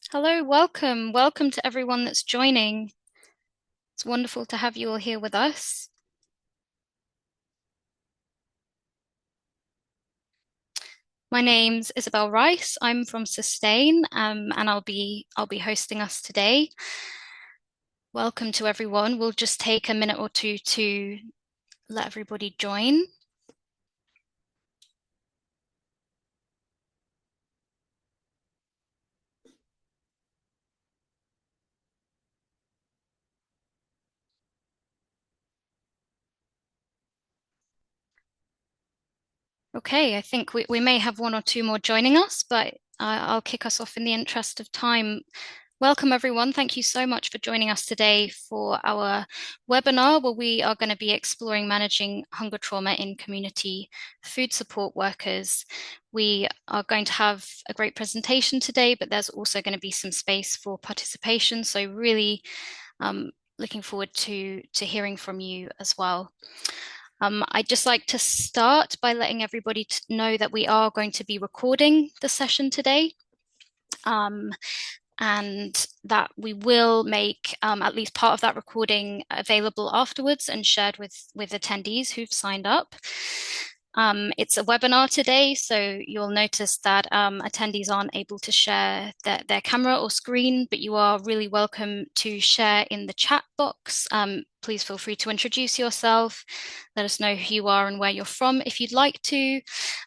Hello, welcome. Welcome to everyone that's joining. It's wonderful to have you all here with us. My name's Isabel Rice. I'm from Sustain, and I'll be hosting us today. Welcome to everyone. We'll just take a minute or two to let everybody join. Okay, I think we may have one or two more joining us, but I'll kick us off in the interest of time. Welcome, everyone. Thank you so much for joining us today for our webinar, where we are going to be exploring managing hunger trauma in community food support workers. We are going to have a great presentation today, but there's also going to be some space for participation. So really looking forward to hearing from you as well. I'd just like to start by letting everybody know that we are going to be recording the session today. And that we will make at least part of that recording available afterwards and shared with attendees who've signed up. It's a webinar today, so you'll notice that attendees aren't able to share their camera or screen, but you are really welcome to share in the chat box. Please feel free to introduce yourself, let us know who you are and where you're from if you'd like to.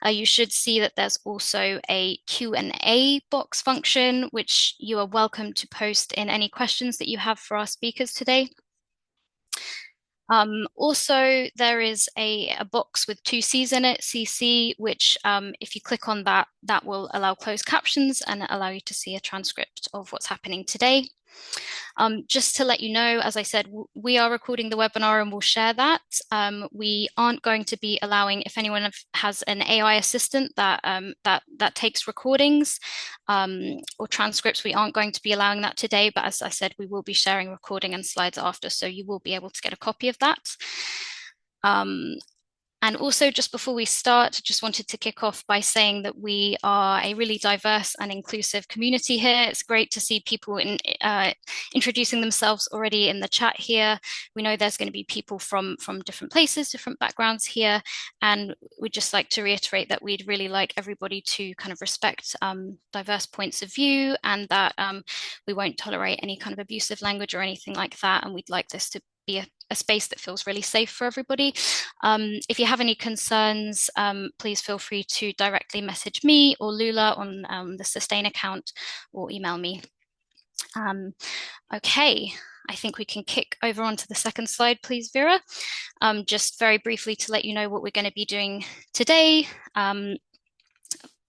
You should see that there's also a Q&A box function, which you are welcome to post in any questions that you have for our speakers today. Also, there is a box with two C's in it, CC, which if you click on that, that will allow closed captions and allow you to see a transcript of what's happening today. Just to let you know, as I said, we are recording the webinar and we'll share that. We aren't going to be allowing, if anyone has an AI assistant that takes recordings or transcripts, we aren't going to be allowing that today. But as I said, we will be sharing recording and slides after, so you will be able to get a copy of that. And also, just before we start, just wanted to kick off by saying that we are a really diverse and inclusive community here. It's great to see people introducing themselves already in the chat here. We know there's going to be people from different places, different backgrounds here, and we'd just like to reiterate that we'd really like everybody to kind of respect diverse points of view, and that we won't tolerate any kind of abusive language or anything like that, and we'd like this to be a space that feels really safe for everybody. If you have any concerns, please feel free to directly message me or Lula on the Sustain account or email me. Okay, I think we can kick over onto the second slide, please, Vera. Just very briefly to let you know what we're going to be doing today.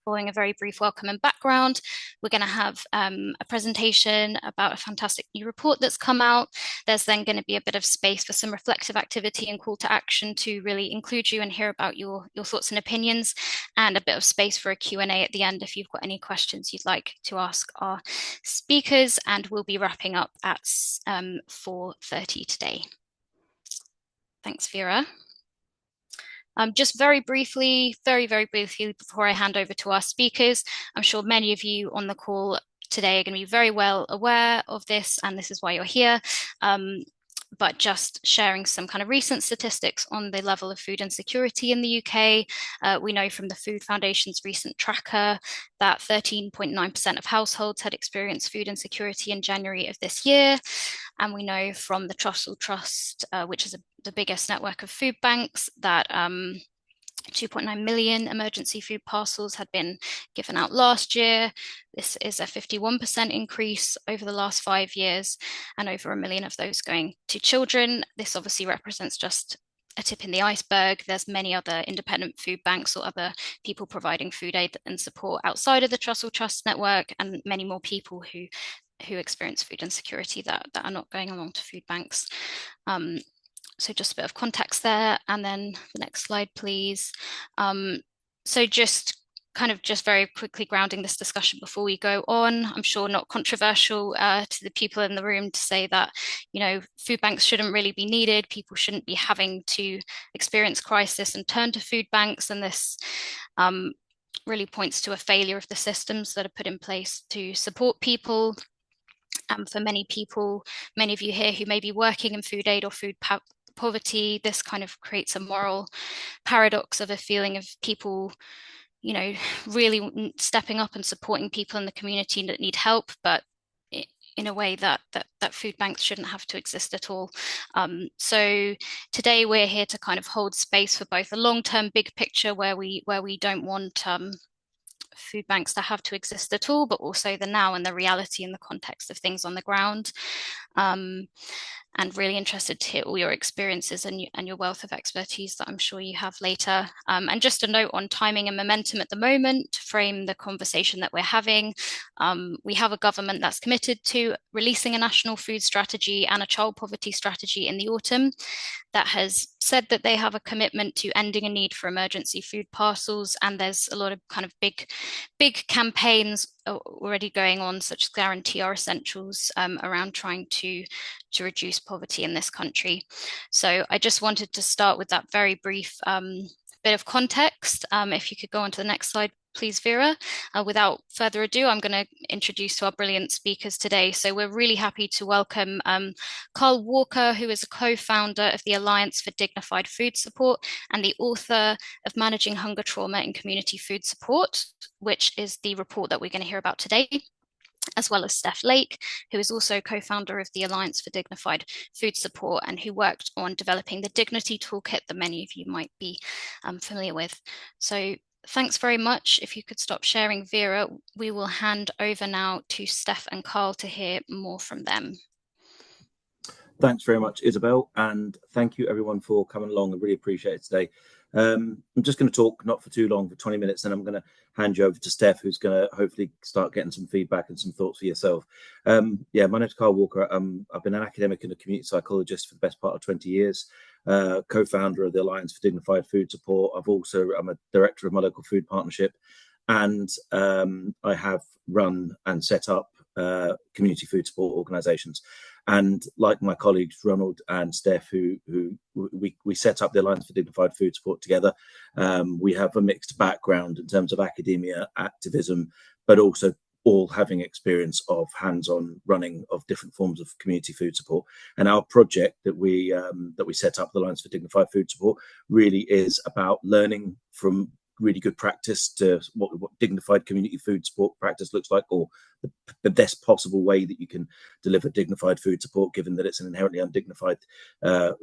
Following a very brief welcome and background, we're going to have a presentation about a fantastic new report that's come out. There's then going to be a bit of space for some reflective activity and call to action to really include you and hear about your thoughts and opinions, and a bit of space for a Q&A at the end if you've got any questions you'd like to ask our speakers. And we'll be wrapping up at 4:30 today. Thanks, Vera. Just very briefly, very briefly, before I hand over to our speakers, I'm sure many of you on the call today are going to be very well aware of this, and this is why you're here. But just sharing some kind of recent statistics on the level of food insecurity in the UK. We know from the Food Foundation's recent tracker that 13.9% of households had experienced food insecurity in January of this year. And we know from the Trussell Trust, which is the biggest network of food banks, that 2.9 million emergency food parcels had been given out last year. This is a 51% increase over the last 5 years, and over 1 million of those going to children. This obviously represents just a tip in the iceberg. There's many other independent food banks or other people providing food aid and support outside of the Trussell Trust network, and many more people who experience food insecurity that are not going along to food banks. So just a bit of context there. And then the next slide, please. So just very quickly grounding this discussion before we go on. I'm sure not controversial to the people in the room to say that, food banks shouldn't really be needed. People shouldn't be having to experience crisis and turn to food banks. And this really points to a failure of the systems that are put in place to support people. And for many people, many of you here who may be working in food aid or food poverty, this kind of creates a moral paradox of a feeling of people, you know, really stepping up and supporting people in the community that need help, but in a way that food banks shouldn't have to exist at all. So today we're here to kind of hold space for both a long-term big picture where we don't want food banks to have to exist at all, but also the now and the reality and the context of things on the ground. And really interested to hear all your experiences and your wealth of expertise that I'm sure you have later. And just a note on timing and momentum at the moment to frame the conversation that we're having. We have a government that's committed to releasing a national food strategy and a child poverty strategy in the autumn that has said that they have a commitment to ending a need for emergency food parcels. And there's a lot of kind of big campaigns already going on, such as Guarantee Our Essentials, around trying to reduce poverty in this country. So I just wanted to start with that very brief bit of context. If you could go on to the next slide, please, Vera. Without further ado, I'm going to introduce our brilliant speakers today. So we're really happy to welcome Carl Walker, who is a co-founder of the Alliance for Dignified Food Support and the author of Managing Hunger Trauma in Community Food Support, which is the report that we're going to hear about today, as well as Stef Lake, who is also co-founder of the Alliance for Dignified Food Support and who worked on developing the Dignity Toolkit that many of you might be familiar with. So thanks very much. If you could stop sharing, Vera, we will hand over now to Stef and Carl to hear more from them. Thanks very much, Isabel, and thank you everyone for coming along. I really appreciate it today. I'm just going to talk not for too long, for 20 minutes, and I'm going to hand you over to Stef, who's going to hopefully start getting some feedback and some thoughts for yourself. Yeah, my name's Carl Walker. I've been an academic and a community psychologist for the best part of 20 years, co-founder of the Alliance for Dignified Food Support. I'm a director of my local food partnership, and I have run and set up community food support organisations. And like my colleagues Ronald and Stef, who we set up the Alliance for Dignified Food Support together, we have a mixed background in terms of academia, activism, but also all having experience of hands-on running of different forms of community food support. And our project that we set up, the Alliance for Dignified Food Support, really is about learning from really good practice to what dignified community food support practice looks like, or the best possible way that you can deliver dignified food support, given that it's an inherently undignified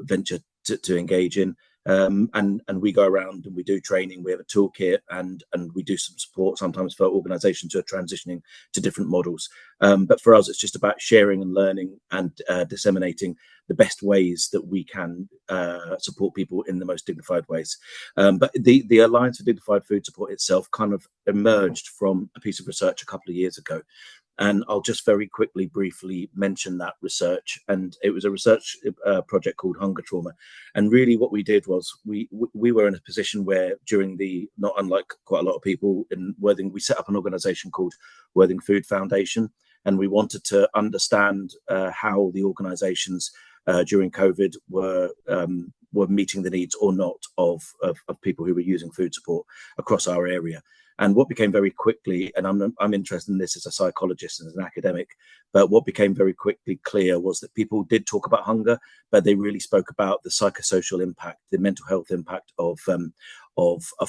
venture to engage in. And we go around and we do training. We have a toolkit and we do some support sometimes for organisations who are transitioning to different models. But for us, it's just about sharing and learning and disseminating the best ways that we can support people in the most dignified ways. But the Alliance for Dignified Food Support itself kind of emerged from a piece of research a couple of years ago. And I'll just very quickly, briefly mention that research. And it was a research project called Hunger Trauma. And really what we did was we were in a position where during the, not unlike quite a lot of people in Worthing, we set up an organisation called Worthing Food Foundation. And we wanted to understand how the organisations during COVID were meeting the needs or not of people who were using food support across our area. And what became very quickly, and I'm interested in this as a psychologist and as an academic, but what became very quickly clear was that people did talk about hunger, but they really spoke about the psychosocial impact, the mental health impact of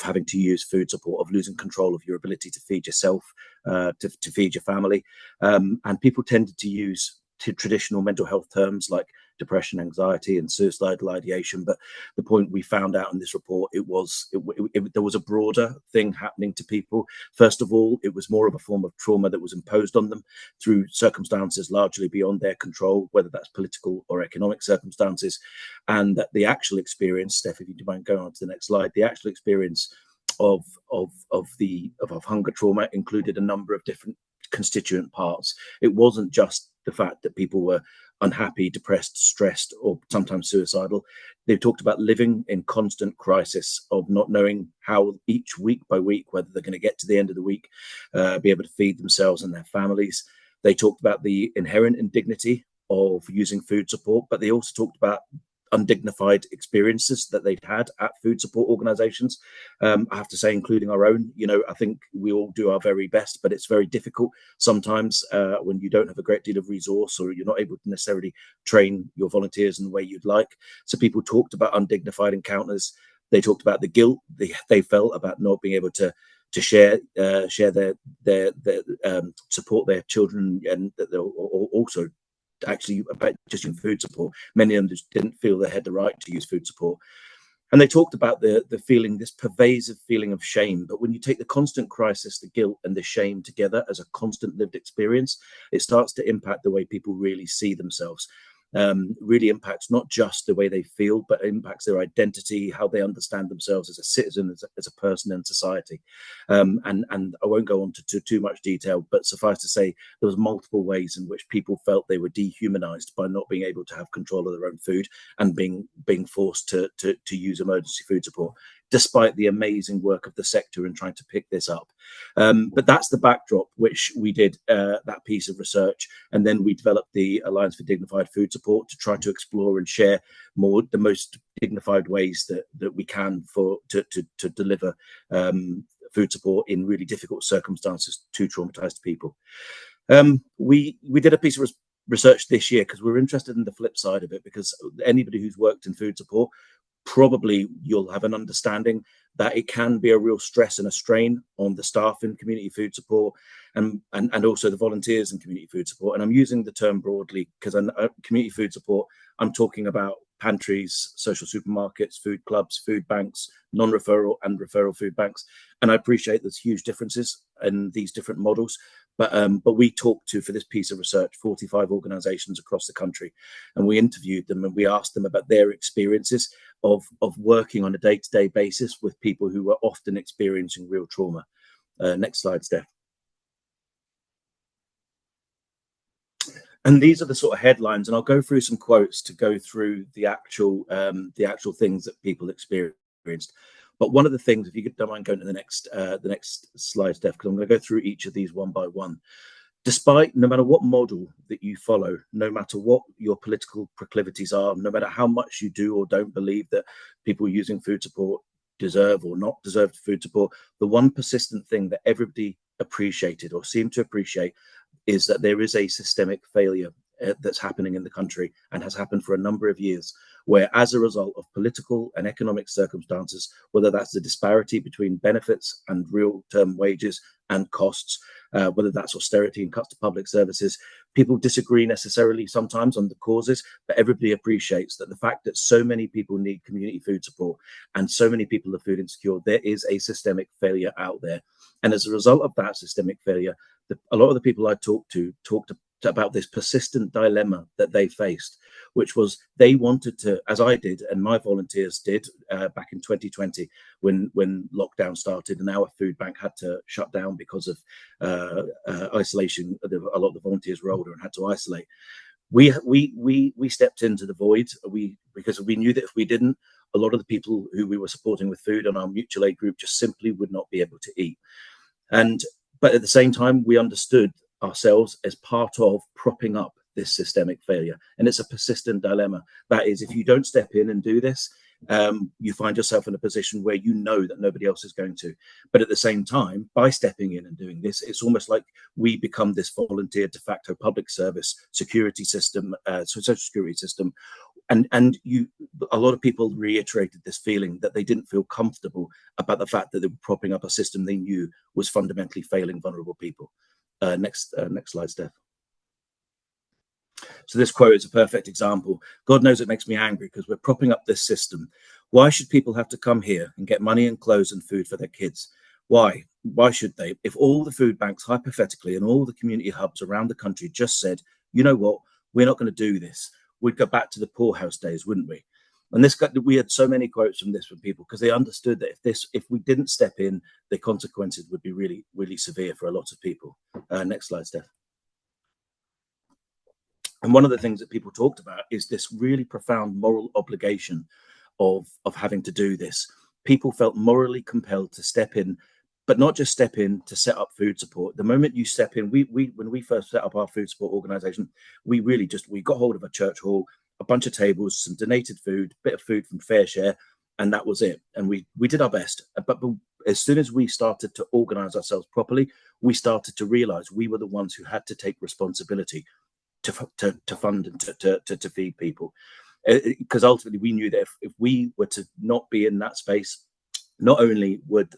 having to use food support, of losing control of your ability to feed yourself, to feed your family. And people tended to use traditional mental health terms like depression, anxiety, and suicidal ideation. But the point we found out in this report, there was a broader thing happening to people. First of all, it was more of a form of trauma that was imposed on them through circumstances largely beyond their control, whether that's political or economic circumstances. And that the actual experience, Steph, if you mind going on to the next slide, the actual experience of hunger trauma included a number of different constituent parts. It wasn't just the fact that people were unhappy, depressed, stressed, or sometimes suicidal. They talked about living in constant crisis of not knowing how each week by week, whether they're going to get to the end of the week, be able to feed themselves and their families. They talked about the inherent indignity of using food support, but they also talked about undignified experiences that they'd had at food support organizations. I have to say, including our own. I think we all do our very best, but it's very difficult sometimes when you don't have a great deal of resource, or you're not able to necessarily train your volunteers in the way you'd like. So people talked about undignified encounters. They talked about the guilt they felt about not being able to share their support their children, and also actually about just in food support. Many of them just didn't feel they had the right to use food support. And they talked about the feeling, this pervasive feeling of shame. But when you take the constant crisis, the guilt and the shame together as a constant lived experience, it starts to impact the way people really see themselves. Really impacts not just the way they feel, but impacts their identity, how they understand themselves as a citizen, as a person in society. And I won't go on to too much detail, but suffice to say, there was multiple ways in which people felt they were dehumanized by not being able to have control of their own food and being forced to use emergency food support, despite the amazing work of the sector in trying to pick this up. But that's the backdrop which we did that piece of research, and then we developed the Alliance for Dignified Food Support to try to explore and share the most dignified ways that we can to deliver food support in really difficult circumstances to traumatized people. We did a piece of research this year because we're interested in the flip side of it, because anybody who's worked in food support, probably you'll have an understanding that it can be a real stress and a strain on the staff in community food support and also the volunteers in community food support. And I'm using the term broadly because community food support, I'm talking about pantries, social supermarkets, food clubs, food banks, non-referral and referral food banks. And I appreciate there's huge differences in these different models. But we talked to, for this piece of research, 45 organizations across the country, and we interviewed them and we asked them about their experiences of working on a day-to-day basis with people who were often experiencing real trauma. Next slide, Steph. And these are the sort of headlines, and I'll go through some quotes to go through the actual things that people experienced. But one of the things, if you don't mind going to the next slide, Steph, because I'm going to go through each of these one by one. Despite, no matter what model that you follow, no matter what your political proclivities are, no matter how much you do or don't believe that people using food support deserve or not deserve food support, the one persistent thing that everybody appreciated or seemed to appreciate is that there is a systemic failure that's happening in the country and has happened for a number of years, where as a result of political and economic circumstances, whether that's the disparity between benefits and real term wages and costs, whether that's austerity and cuts to public services, people disagree necessarily sometimes on the causes, but everybody appreciates that the fact that so many people need community food support and so many people are food insecure, there is a systemic failure out there. And as a result of that systemic failure, a lot of the people I talked about this persistent dilemma that they faced, which was they wanted to, as I did and my volunteers did back in 2020 when lockdown started and our food bank had to shut down because of isolation. A lot of the volunteers were older and had to isolate. We stepped into the void because we knew that if we didn't, a lot of the people who we were supporting with food on our mutual aid group just simply would not be able to eat. But at the same time, we understood ourselves as part of propping up this systemic failure. And it's a persistent dilemma. That is, if you don't step in and do this, you find yourself in a position where you know that nobody else is going to. But at the same time, by stepping in and doing this, it's almost like we become this volunteer de facto public service security system, social security system. And a lot of people reiterated this feeling that they didn't feel comfortable about the fact that they were propping up a system they knew was fundamentally failing vulnerable people. Next slide, Steph. So this quote is a perfect example. God knows it makes me angry because we're propping up this system. Why should people have to come here and get money and clothes and food for their kids? Why? Why should they? If all the food banks, hypothetically, and all the community hubs around the country just said, you know what, we're not going to do this, we'd go back to the poorhouse days, wouldn't we? And we had so many quotes from this from people because they understood that if we didn't step in, the consequences would be really, really severe for a lot of people. Next slide, Steph. And one of the things that people talked about is this really profound moral obligation of having to do this. People felt morally compelled to step in, but not just step in to set up food support. The moment you step in, when we first set up our food support organization, we got hold of a church hall a bunch of tables, some donated food, bit of food from Fair Share, and that was it. And we did our best. But as soon as we started to organize ourselves properly, we started to realize we were the ones who had to take responsibility to fund and to feed people. Because ultimately we knew that if we were to not be in that space, not only would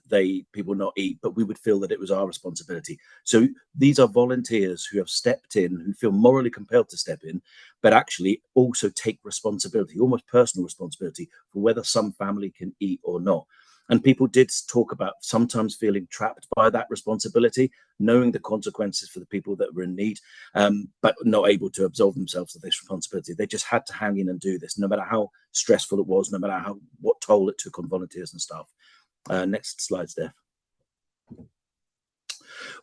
people not eat, but we would feel that it was our responsibility. So these are volunteers who have stepped in, who feel morally compelled to step in, but actually also take responsibility, almost personal responsibility, for whether some family can eat or not. And people did talk about sometimes feeling trapped by that responsibility, knowing the consequences for the people that were in need, but not able to absolve themselves of this responsibility. They just had to hang in and do this, no matter how stressful it was, no matter what toll it took on volunteers and staff. Next slide, Steph.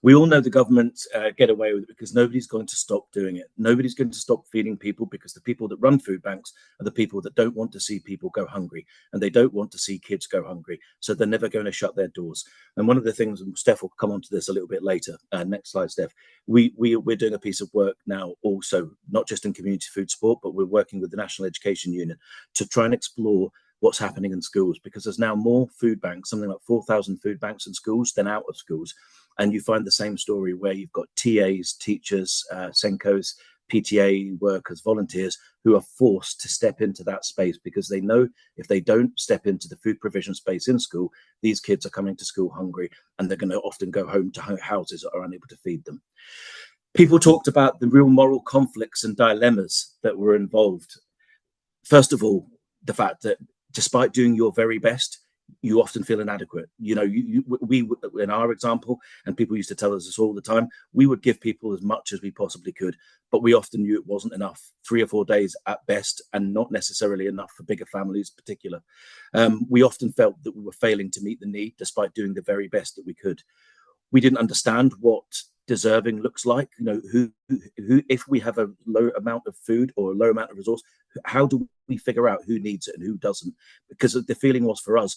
We all know the government get away with it because nobody's going to stop doing it. Nobody's going to stop feeding people, because the people that run food banks are the people that don't want to see people go hungry, and they don't want to see kids go hungry. So they're never going to shut their doors. And one of the things, and Steph will come on to this a little bit later. Next slide, Steph. We're doing a piece of work now also, not just in community food support, but we're working with the National Education Union to try and explore what's happening in schools, because there's now more food banks, something like 4,000 food banks in schools than out of schools. And you find the same story where you've got TAs, teachers, Senkos, PTA workers, volunteers who are forced to step into that space because they know if they don't step into the food provision space in school, these kids are coming to school hungry, and they're going to often go home to houses that are unable to feed them. People talked about the real moral conflicts and dilemmas that were involved. First of all, the fact that despite doing your very best, you often feel inadequate. We in our example, and people used to tell us this all the time, we would give people as much as we possibly could, but we often knew it wasn't enough. 3 or 4 days at best, and not necessarily enough for bigger families in particular. We often felt that we were failing to meet the need despite doing the very best that we could. We didn't understand what deserving looks like. Who if we have a low amount of food or a low amount of resource, how do we figure out who needs it and who doesn't? Because the feeling was, for us,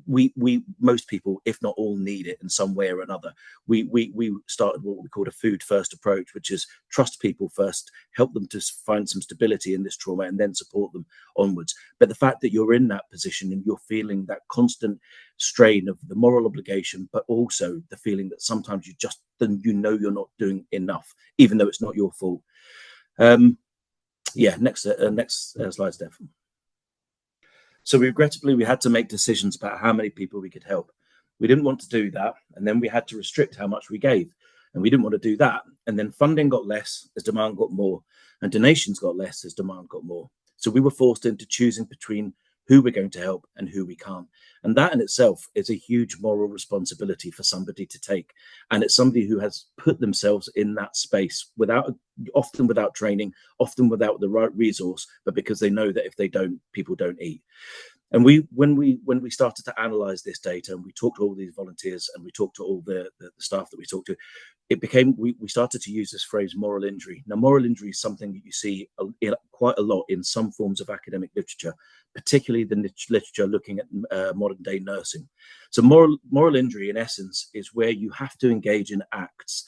we most people, if not all, need it in some way or another. We started what we called a food first approach, which is trust people first, help them to find some stability in this trauma, and then support them onwards. But the fact that you're in that position and you're feeling that constant strain of the moral obligation, but also the feeling that sometimes you're not doing enough, even though it's not your fault. Next slide, Steph. So regrettably, we had to make decisions about how many people we could help. We didn't want to do that, and then we had to restrict how much we gave. And we didn't want to do that. And then funding got less as demand got more, and donations got less as demand got more. So we were forced into choosing between who we're going to help and who we can't. And that in itself is a huge moral responsibility for somebody to take. And it's somebody who has put themselves in that space often without training, often without the right resource, but because they know that if they don't, people don't eat. And when we started to analyze this data, and we talked to all these volunteers, and we talked to all the staff that we talked to, we started to use this phrase moral injury. Now, moral injury is something that you see quite a lot in some forms of academic literature, particularly the literature looking at modern day nursing. So moral injury, in essence, is where you have to engage in acts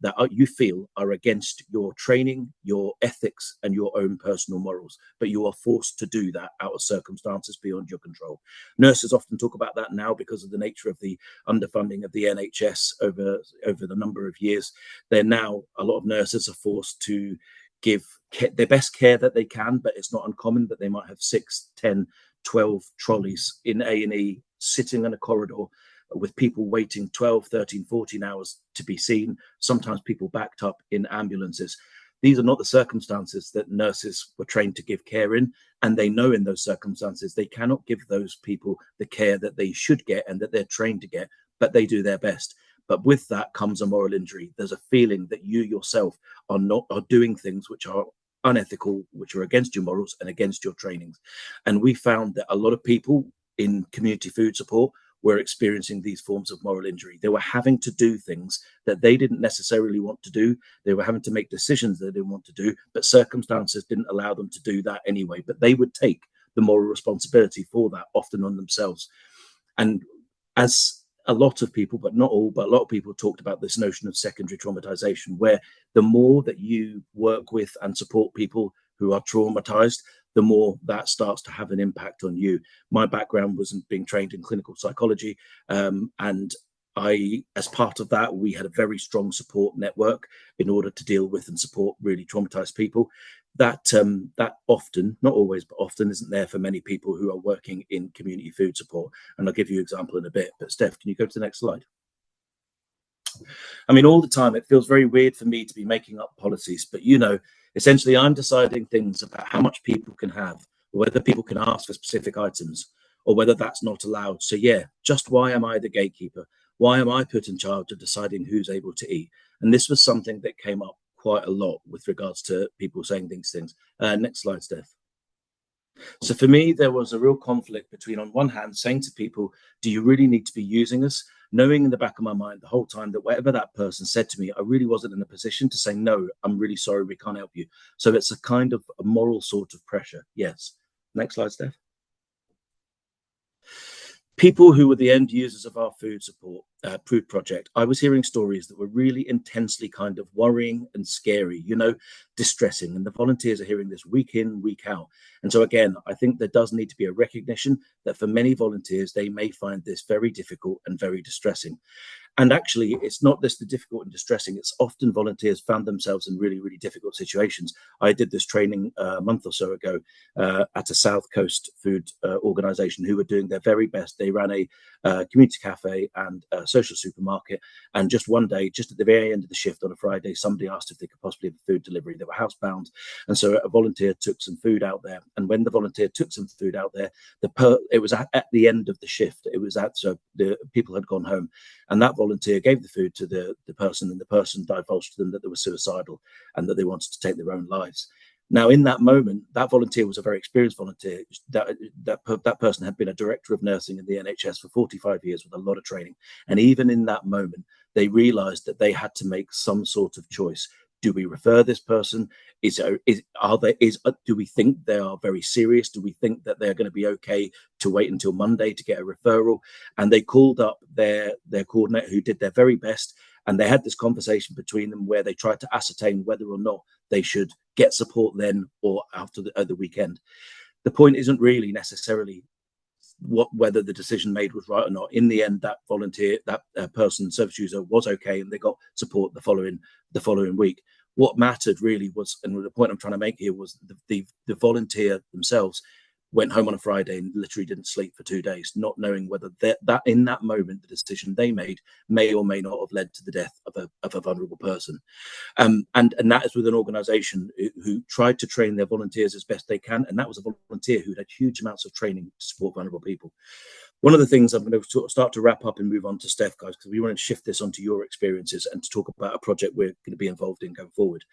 that you feel are against your training, your ethics, and your own personal morals, but you are forced to do that out of circumstances beyond your control. Nurses often talk about that now because of the nature of the underfunding of the NHS over the number of years. A lot of nurses are forced to give their best care that they can, but it's not uncommon that they might have 6, 10, 12 trolleys in A&E sitting in a corridor with people waiting 12, 13, 14 hours to be seen, sometimes people backed up in ambulances. These are not the circumstances that nurses were trained to give care in, and they know in those circumstances they cannot give those people the care that they should get and that they're trained to get, but they do their best. But with that comes a moral injury. There's a feeling that you yourself are doing things which are unethical, which are against your morals and against your trainings. And we found that a lot of people in community food support were experiencing these forms of moral injury. They were having to do things that they didn't necessarily want to do. They were having to make decisions they didn't want to do, but circumstances didn't allow them to do that anyway. But they would take the moral responsibility for that, often on themselves. And as a lot of people, but not all, but a lot of people talked about this notion of secondary traumatization, where the more that you work with and support people who are traumatized, the more that starts to have an impact on you. My background was being trained in clinical psychology, and as part of that, we had a very strong support network in order to deal with and support really traumatized people. That often, not always, but often isn't there for many people who are working in community food support. And I'll give you an example in a bit. But Steph, can you go to the next slide? I mean, all the time, it feels very weird for me to be making up policies, but essentially I'm deciding things about how much people can have, or whether people can ask for specific items, or whether that's not allowed. So yeah, just why am I the gatekeeper? Why am I put in charge of deciding who's able to eat? And this was something that came up quite a lot with regards to people saying things. Next slide, Steph. So for me, there was a real conflict between, on one hand, saying to people, do you really need to be using us? Knowing in the back of my mind the whole time that whatever that person said to me, I really wasn't in a position to say, no, I'm really sorry, we can't help you. So it's a kind of a moral sort of pressure. Yes. Next slide, Steph. People who were the end users of our food project, I was hearing stories that were really intensely kind of worrying and scary, distressing. And the volunteers are hearing this week in, week out. And so again, I think there does need to be a recognition that for many volunteers, they may find this very difficult and very distressing. And actually, it's not just the difficult and distressing. It's often volunteers found themselves in really, really difficult situations. I did this training a month or so ago at a South Coast food organization who were doing their very best. They ran a community cafe and a social supermarket. And just one day, just at the very end of the shift on a Friday, somebody asked if they could possibly have a food delivery. They were housebound. And so a volunteer took some food out there. And when the volunteer took some food out there, it was at the end of the shift. So the people had gone home. And that volunteer gave the food to the person, and the person divulged to them that they were suicidal and that they wanted to take their own lives. Now, in that moment, that volunteer was a very experienced volunteer. That person had been a director of nursing in the NHS for 45 years with a lot of training. And even in that moment, they realized that they had to make some sort of choice. Do we refer this person? Do we think they are very serious? Do we think that they're going to be okay to wait until Monday to get a referral? And they called up their coordinator, who did their very best. And they had this conversation between them where they tried to ascertain whether or not they should get support then or after the weekend. The point isn't really necessarily whether the decision made was right or not. In the end, that volunteer, that person, service user, was okay, and they got support the following week. What mattered really was, and the point I'm trying to make here, was the volunteer themselves went home on a Friday and literally didn't sleep for 2 days, not knowing whether that in that moment the decision they made may or may not have led to the death of a vulnerable person. And that is with an organisation who tried to train their volunteers as best they can, and that was a volunteer who had huge amounts of training to support vulnerable people. One of the things I'm going to start to wrap up and move on to Steph, guys, because we want to shift this onto your experiences and to talk about a project we're going to be involved in going forward.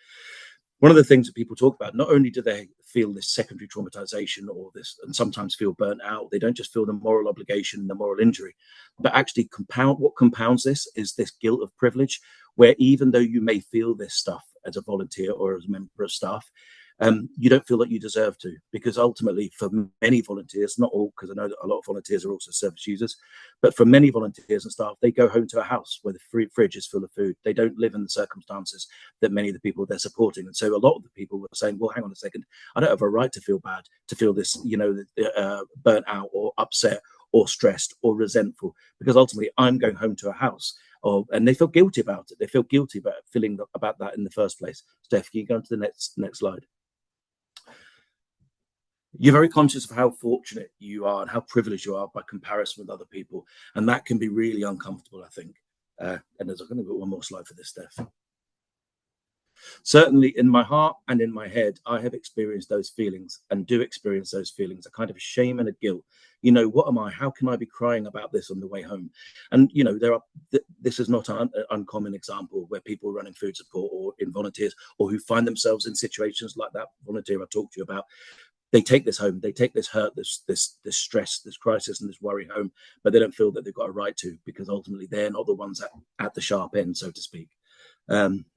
One of the things that people talk about, not only do they feel this secondary traumatization or this, and sometimes feel burnt out, they don't just feel the moral obligation and the moral injury, but actually what compounds this is this guilt of privilege, where even though you may feel this stuff as a volunteer or as a member of staff, you don't feel that you deserve to, because ultimately for many volunteers, not all, because I know that a lot of volunteers are also service users, but for many volunteers and staff, they go home to a house where the fridge is full of food. They don't live in the circumstances that many of the people they're supporting. And so a lot of the people were saying, well, hang on a second, I don't have a right to feel bad, to feel this, burnt out or upset or stressed or resentful, because ultimately I'm going home to a house. And they feel guilty about it. They feel guilty about feeling about that in the first place. Steph, can you go on to the next slide? You're very conscious of how fortunate you are and how privileged you are by comparison with other people. And that can be really uncomfortable, I think. And there's going to be one more slide for this, Steph. Certainly in my heart and in my head, I have experienced those feelings and do experience those feelings, a kind of shame and a guilt. What am I? How can I be crying about this on the way home? And, this is not an uncommon example where people are running food support or in volunteers or who find themselves in situations like that volunteer I talked to you about. They take this home, they take this hurt, this stress, this crisis and this worry home, but they don't feel that they've got a right to, because ultimately they're not the ones at the sharp end, so to speak.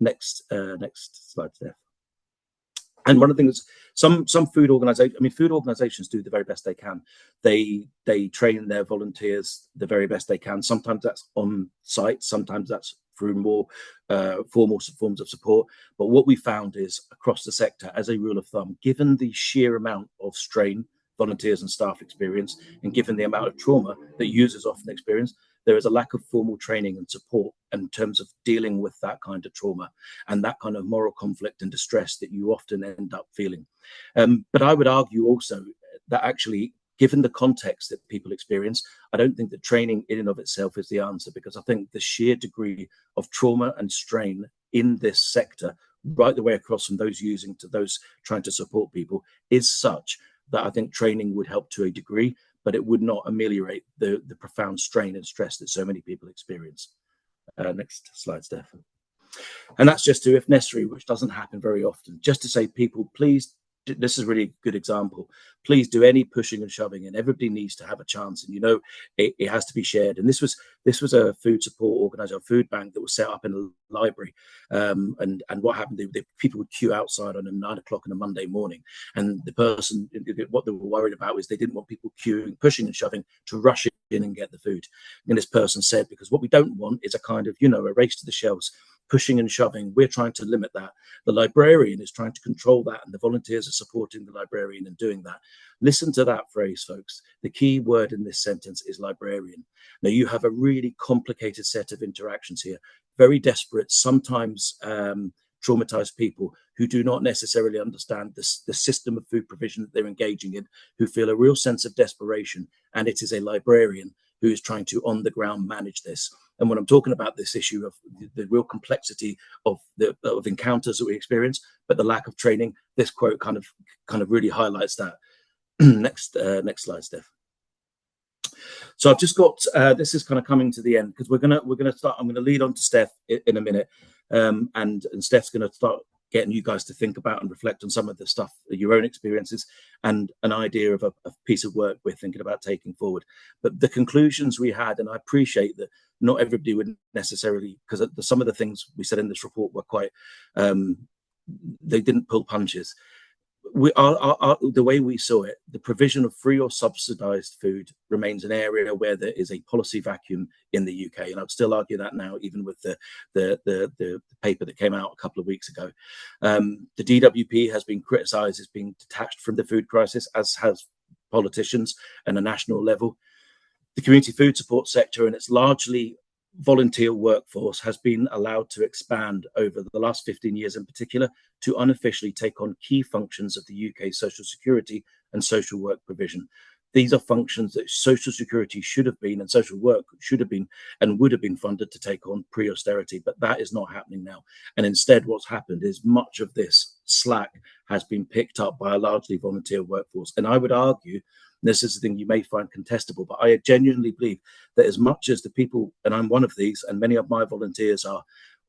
Next slide, Steph. And one of the things, some food organizations do the very best they can. They train their volunteers the very best they can. Sometimes that's on site, sometimes that's through more formal forms of support. But what we found is across the sector, as a rule of thumb, given the sheer amount of strain volunteers and staff experience, and given the amount of trauma that users often experience, there is a lack of formal training and support in terms of dealing with that kind of trauma and that kind of moral conflict and distress that you often end up feeling. But I would argue also that actually, given the context that people experience, I don't think that training in and of itself is the answer, because I think the sheer degree of trauma and strain in this sector, right the way across from those using to those trying to support people, is such that I think training would help to a degree, but it would not ameliorate the profound strain and stress that so many people experience. Next slide, Steph. And that's just to, if necessary, which doesn't happen very often, just to say, people, please, this is really a good example. Please do any pushing and shoving, and everybody needs to have a chance. And it has to be shared. And this was a food support organisation, a food bank that was set up in a library. And what happened? People would queue outside on a 9 o'clock on a Monday morning, and the person, what they were worried about was they didn't want people queuing, pushing and shoving to rush in and get the food. And this person said, because what we don't want is a kind of a race to the shelves, pushing and shoving. We're trying to limit that. The librarian is trying to control that, and the volunteers are supporting the librarian in doing that. Listen to that phrase, folks. The key word in this sentence is librarian. Now, you have a really complicated set of interactions here, very desperate, sometimes traumatized people who do not necessarily understand the system of food provision that they're engaging in, who feel a real sense of desperation, and it is a librarian who is trying to on the ground manage this. And when I'm talking about this issue of the real complexity of encounters that we experience, but the lack of training, this quote kind of really highlights that. Next slide, Steph. So I've just got this is kind of coming to the end, because we're gonna start. I'm gonna lead on to Steph in a minute, and Steph's gonna start getting you guys to think about and reflect on some of the stuff, your own experiences, and an idea of a piece of work we're thinking about taking forward. But the conclusions we had, and I appreciate that not everybody would necessarily, because some of the things we said in this report were quite, they didn't pull punches. The way we saw it, the provision of free or subsidized food remains an area where there is a policy vacuum in the UK, and I'd still argue that now, even with the paper that came out a couple of weeks ago. The DWP has been criticised as being detached from the food crisis, as has politicians at a national level. The community food support sector, and its largely volunteer workforce, has been allowed to expand over the last 15 years in particular, to unofficially take on key functions of the UK social security and social work provision. These are functions that social security should have been, and social work should have been and would have been funded to take on pre-austerity, but that is not happening now. And instead, what's happened is much of this slack has been picked up by a largely volunteer workforce. And I would argue, this is the thing you may find contestable, but I genuinely believe that as much as the people, and I'm one of these, and many of my volunteers are,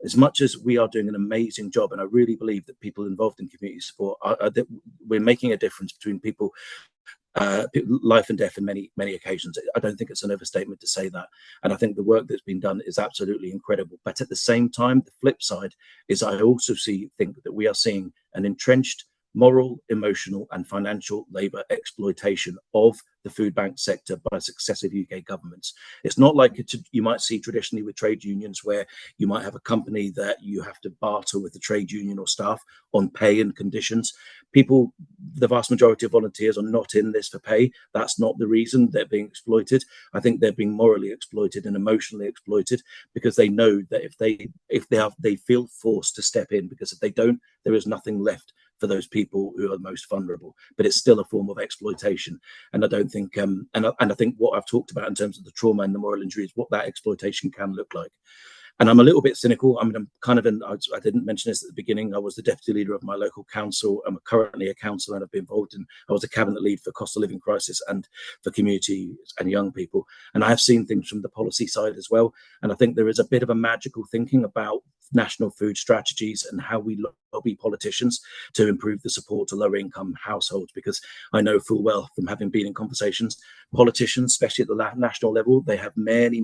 as much as we are doing an amazing job, and I really believe that people involved in community support, that we're making a difference between people, life and death in many occasions. I don't think it's an overstatement to say that. And I think the work that's been done is absolutely incredible. But at the same time, the flip side is I also think that we are seeing an entrenched moral, emotional, and financial labour exploitation of the food bank sector by successive UK governments. It's not like you might see traditionally with trade unions, where you might have a company that you have to barter with the trade union or staff on pay and conditions. People, the vast majority of volunteers, are not in this for pay. That's not the reason they're being exploited. I think they're being morally exploited and emotionally exploited, because they know that if they feel forced to step in, because if they don't, there is nothing left for those people who are most vulnerable. But it's still a form of exploitation. And I don't think, and I think what I've talked about in terms of the trauma and the moral injury is what that exploitation can look like. And I'm a little bit cynical. I mean, I'm kind of I didn't mention this at the beginning. I was the deputy leader of my local council. I'm currently a councillor, and I've been involved I was a cabinet lead for cost of living crisis and for community and young people. And I have seen things from the policy side as well. And I think there is a bit of a magical thinking about national food strategies and how we lobby politicians to improve the support to lower income households, because I know full well from having been in conversations Politicians, especially at the national level, they have many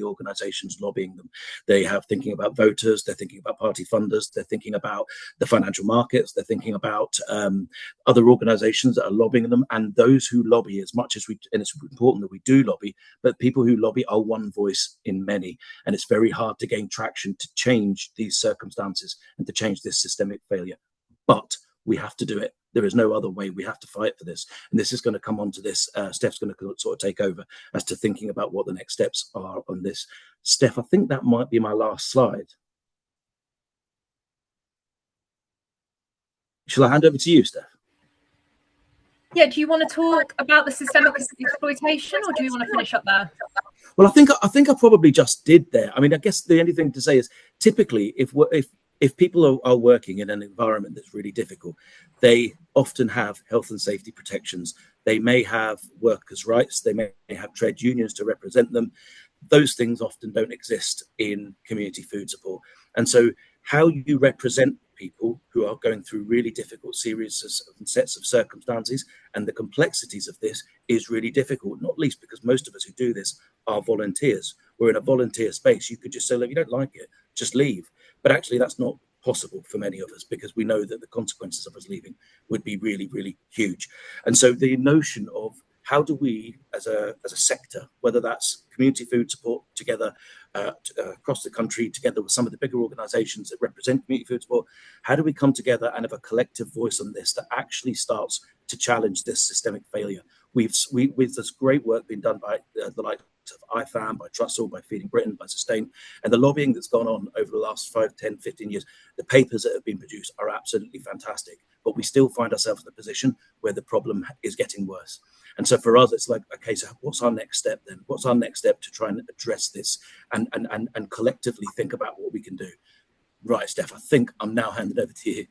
organizations lobbying them. They have thinking about voters, they're thinking about party funders, they're thinking about the financial markets, they're thinking about other organizations that are lobbying them. And those who lobby, as much as we, and it's important that we do lobby, but people who lobby are one voice in many. And it's very hard to gain traction to change these circumstances and to change this systemic failure. But we have to do it. There is no other way. We have to fight for this. And this is going to come on to this. Stef's going to sort of take over as to thinking about what the next steps are on this. Stef, I think that might be my last slide. Shall I hand over to you, Stef? Yeah, do you want to talk about the systemic exploitation, or do you want to finish up there? Well, I think I probably just did there. I mean, I guess the only thing to say is typically if people are working in an environment that's really difficult, they often have health and safety protections. They may have workers' rights. They may have trade unions to represent them. Those things often don't exist in community food support. And so how you represent people who are going through really difficult series and sets of circumstances and the complexities of this is really difficult, not least because most of us who do this are volunteers. We're in a volunteer space. You could just say, look, if you don't like it, just leave. But actually, that's not possible for many of us because we know that the consequences of us leaving would be really huge. And so the notion of how do we, as a sector, whether that's community food support together across the country, together with some of the bigger organisations that represent community food support, how do we come together and have a collective voice on this that actually starts to challenge this systemic failure? With this great work being done by the likes of IFAM, by Trussell, by Feeding Britain, by Sustain, and the lobbying that's gone on over the last 5, 10, 15 years, the papers that have been produced are absolutely fantastic. But we still find ourselves in a position where the problem is getting worse. And so for us, it's like, okay, so what's our next step then? What's our next step to try and address this and collectively think about what we can do? Right, Steph, I think I'm now handed over to you.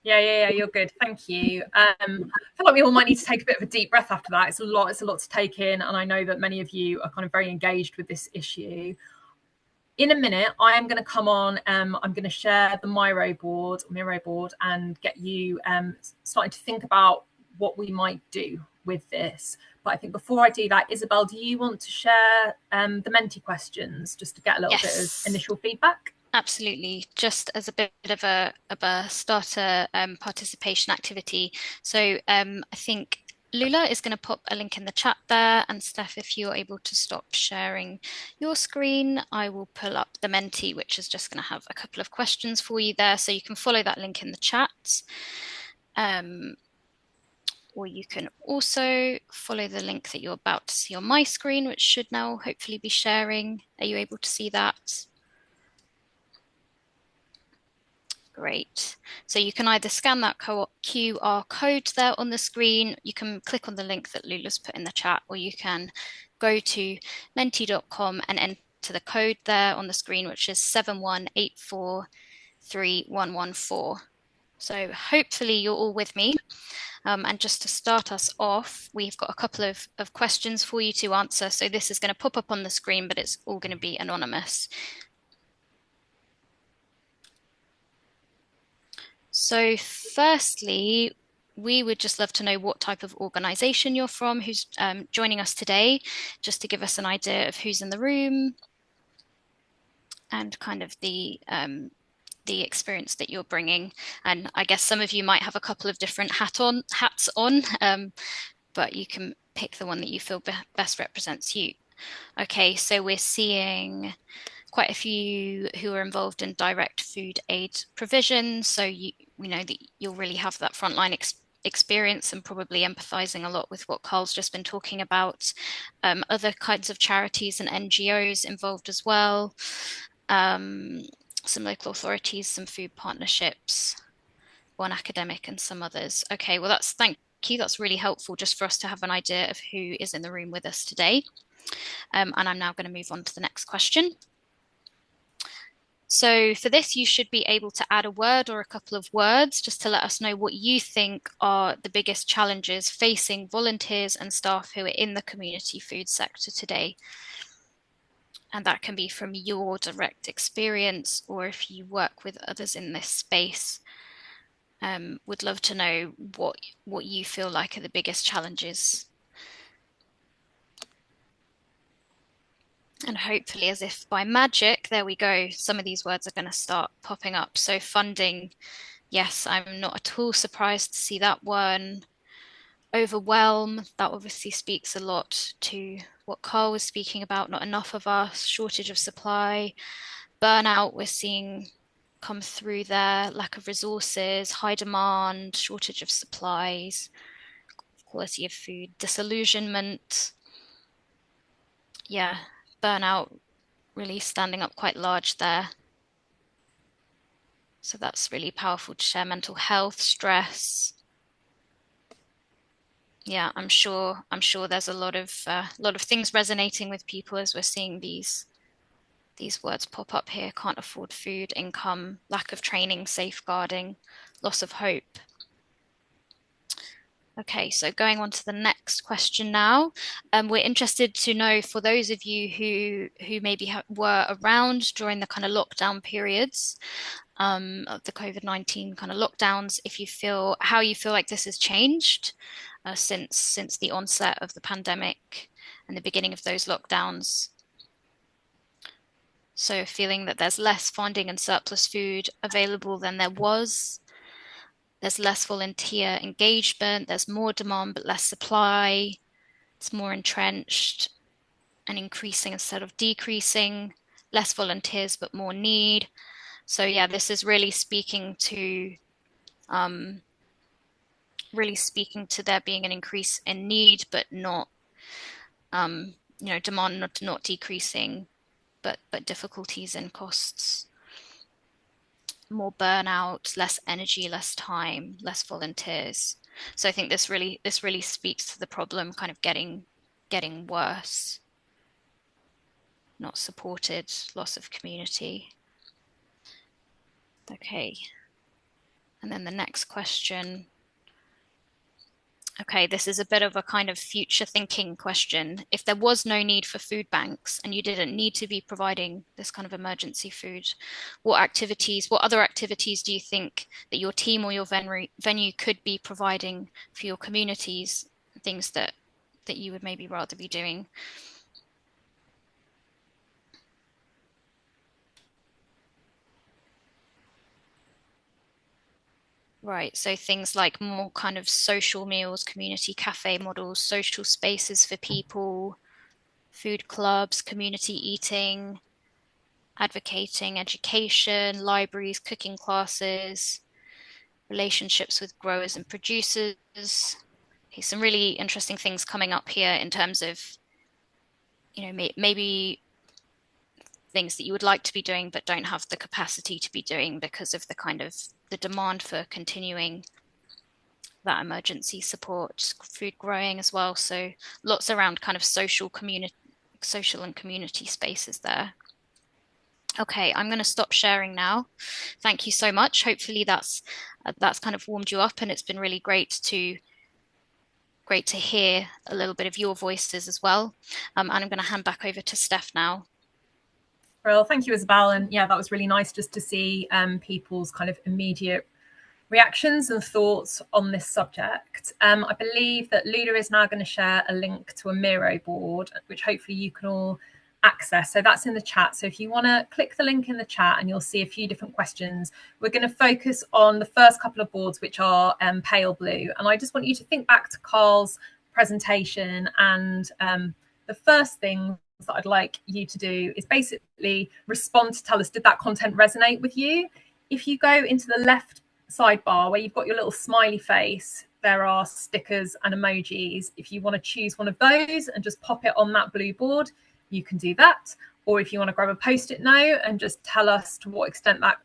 Yeah, you're good. Thank you. I feel like we all might need to take a bit of a deep breath after that. It's a lot to take in. And I know that many of you are kind of very engaged with this issue. In a minute, I am going to come on. I'm going to share the Miro board, and get you starting to think about what we might do with this. But I think before I do that, Isabel, do you want to share the Menti questions just to get a little bit of initial feedback? Absolutely, just as a bit of a starter participation activity. So I think Lula is going to pop a link in the chat there, and Steph, if you're able to stop sharing your screen, I will pull up the Menti, which is just going to have a couple of questions for you there, so you can follow that link in the chat. Or you can also follow the link that you're about to see on my screen, which should now hopefully be sharing. Are you able to see that? Great. So you can either scan that QR code there on the screen, you can click on the link that Lula's put in the chat, or you can go to menti.com and enter the code there on the screen, which is 71843114. So hopefully you're all with me. And just to start us off, we've got a couple of questions for you to answer. So this is going to pop up on the screen, but it's all going to be anonymous. So firstly, we would just love to know what type of organization you're from, who's joining us today, just to give us an idea of who's in the room and kind of the experience that you're bringing. And I guess some of you might have a couple of different hats on, but you can pick the one that you feel best represents you. Okay, so we're seeing quite a few who are involved in direct food aid provision. So we know that you'll really have that frontline experience and probably empathizing a lot with what Carl's just been talking about. Other kinds of charities and NGOs involved as well. Some local authorities, some food partnerships, one academic and some others. Okay, well thank you. That's really helpful just for us to have an idea of who is in the room with us today. And I'm now going to move on to the next question. So for this, you should be able to add a word or a couple of words just to let us know what you think are the biggest challenges facing volunteers and staff who are in the community food sector today. And that can be from your direct experience, or if you work with others in this space. Would love to know what you feel like are the biggest challenges. And hopefully, as if by magic, there we go, some of these words are going to start popping up. So funding, yes, I'm not at all surprised to see that one. Overwhelm, that obviously speaks a lot to what Carl was speaking about, not enough of us, shortage of supply. Burnout, we're seeing come through there, lack of resources, high demand, shortage of supplies, quality of food, disillusionment. Yeah, burnout really standing up quite large there. So that's really powerful to share. Mental health, stress. Yeah, I'm sure there's a lot of things resonating with people as we're seeing these words pop up here. Can't afford food, income, lack of training, safeguarding, loss of hope. Okay, so going on to the next question now. We're interested to know, for those of you who maybe were around during the kind of lockdown periods, of the COVID-19 kind of lockdowns, how you feel like this has changed since the onset of the pandemic and the beginning of those lockdowns. So feeling that there's less funding and surplus food available than there was. There's less volunteer engagement, there's more demand but less supply, it's more entrenched and increasing instead of decreasing, less volunteers but more need. So yeah, this is really speaking to there being an increase in need but not demand not decreasing, but difficulties and costs. More burnout, less energy, less time, less volunteers. So I think this really speaks to the problem kind of getting worse. Not supported, loss of community. Okay. And then the next question. Okay, this is a bit of a kind of future thinking question. If there was no need for food banks and you didn't need to be providing this kind of emergency food, what other activities do you think that your team or your venue could be providing for your communities, things that you would maybe rather be doing? Right, so things like more kind of social meals, community cafe models, social spaces for people, food clubs, community eating, advocating education, libraries, cooking classes, relationships with growers and producers. Okay, some really interesting things coming up here in terms of, maybe things that you would like to be doing but don't have the capacity to be doing because of the kind of the demand for continuing that emergency support, food growing as well. So lots around kind of social and community spaces there. Okay, I'm going to stop sharing now. Thank you so much. Hopefully that's kind of warmed you up, and it's been really great to hear a little bit of your voices as well. And I'm going to hand back over to Stef now. Well, thank you, Isabel. And yeah, that was really nice just to see people's kind of immediate reactions and thoughts on this subject. I believe that Lula is now going to share a link to a Miro board, which hopefully you can all access. So that's in the chat. So if you want to click the link in the chat, and you'll see a few different questions. We're going to focus on the first couple of boards, which are pale blue. And I just want you to think back to Carl's presentation. And the first thing that I'd like you to do is basically respond to tell us, did that content resonate with you? If you go into the left sidebar where you've got your little smiley face, there are stickers and emojis. If you want to choose one of those and just pop it on that blue board, you can do that. Or if you want to grab a post-it note and just tell us to what extent that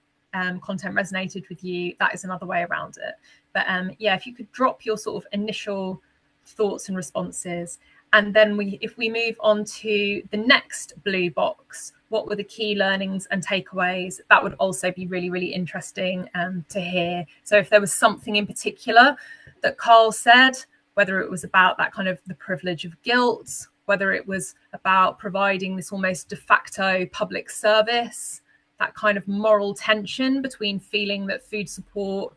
content resonated with you, that is another way around it. But yeah, if you could drop your sort of initial thoughts and responses. And then if we move on to the next blue box, what were the key learnings and takeaways? That would also be really, really interesting to hear. So if there was something in particular that Carl said, whether it was about that kind of the privilege of guilt, whether it was about providing this almost de facto public service, that kind of moral tension between feeling that food support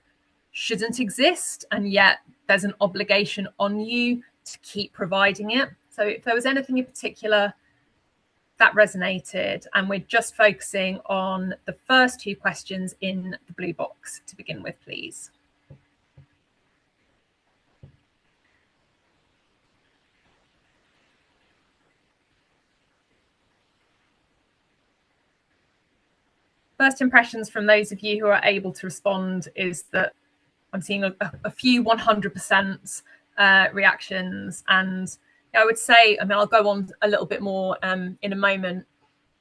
shouldn't exist and yet there's an obligation on you to keep providing it. So if there was anything in particular that resonated, and we're just focusing on the first 2 questions in the blue box to begin with, please. First impressions from those of you who are able to respond is that I'm seeing a few 100% reactions, and I would say, I mean, I'll go on a little bit more in a moment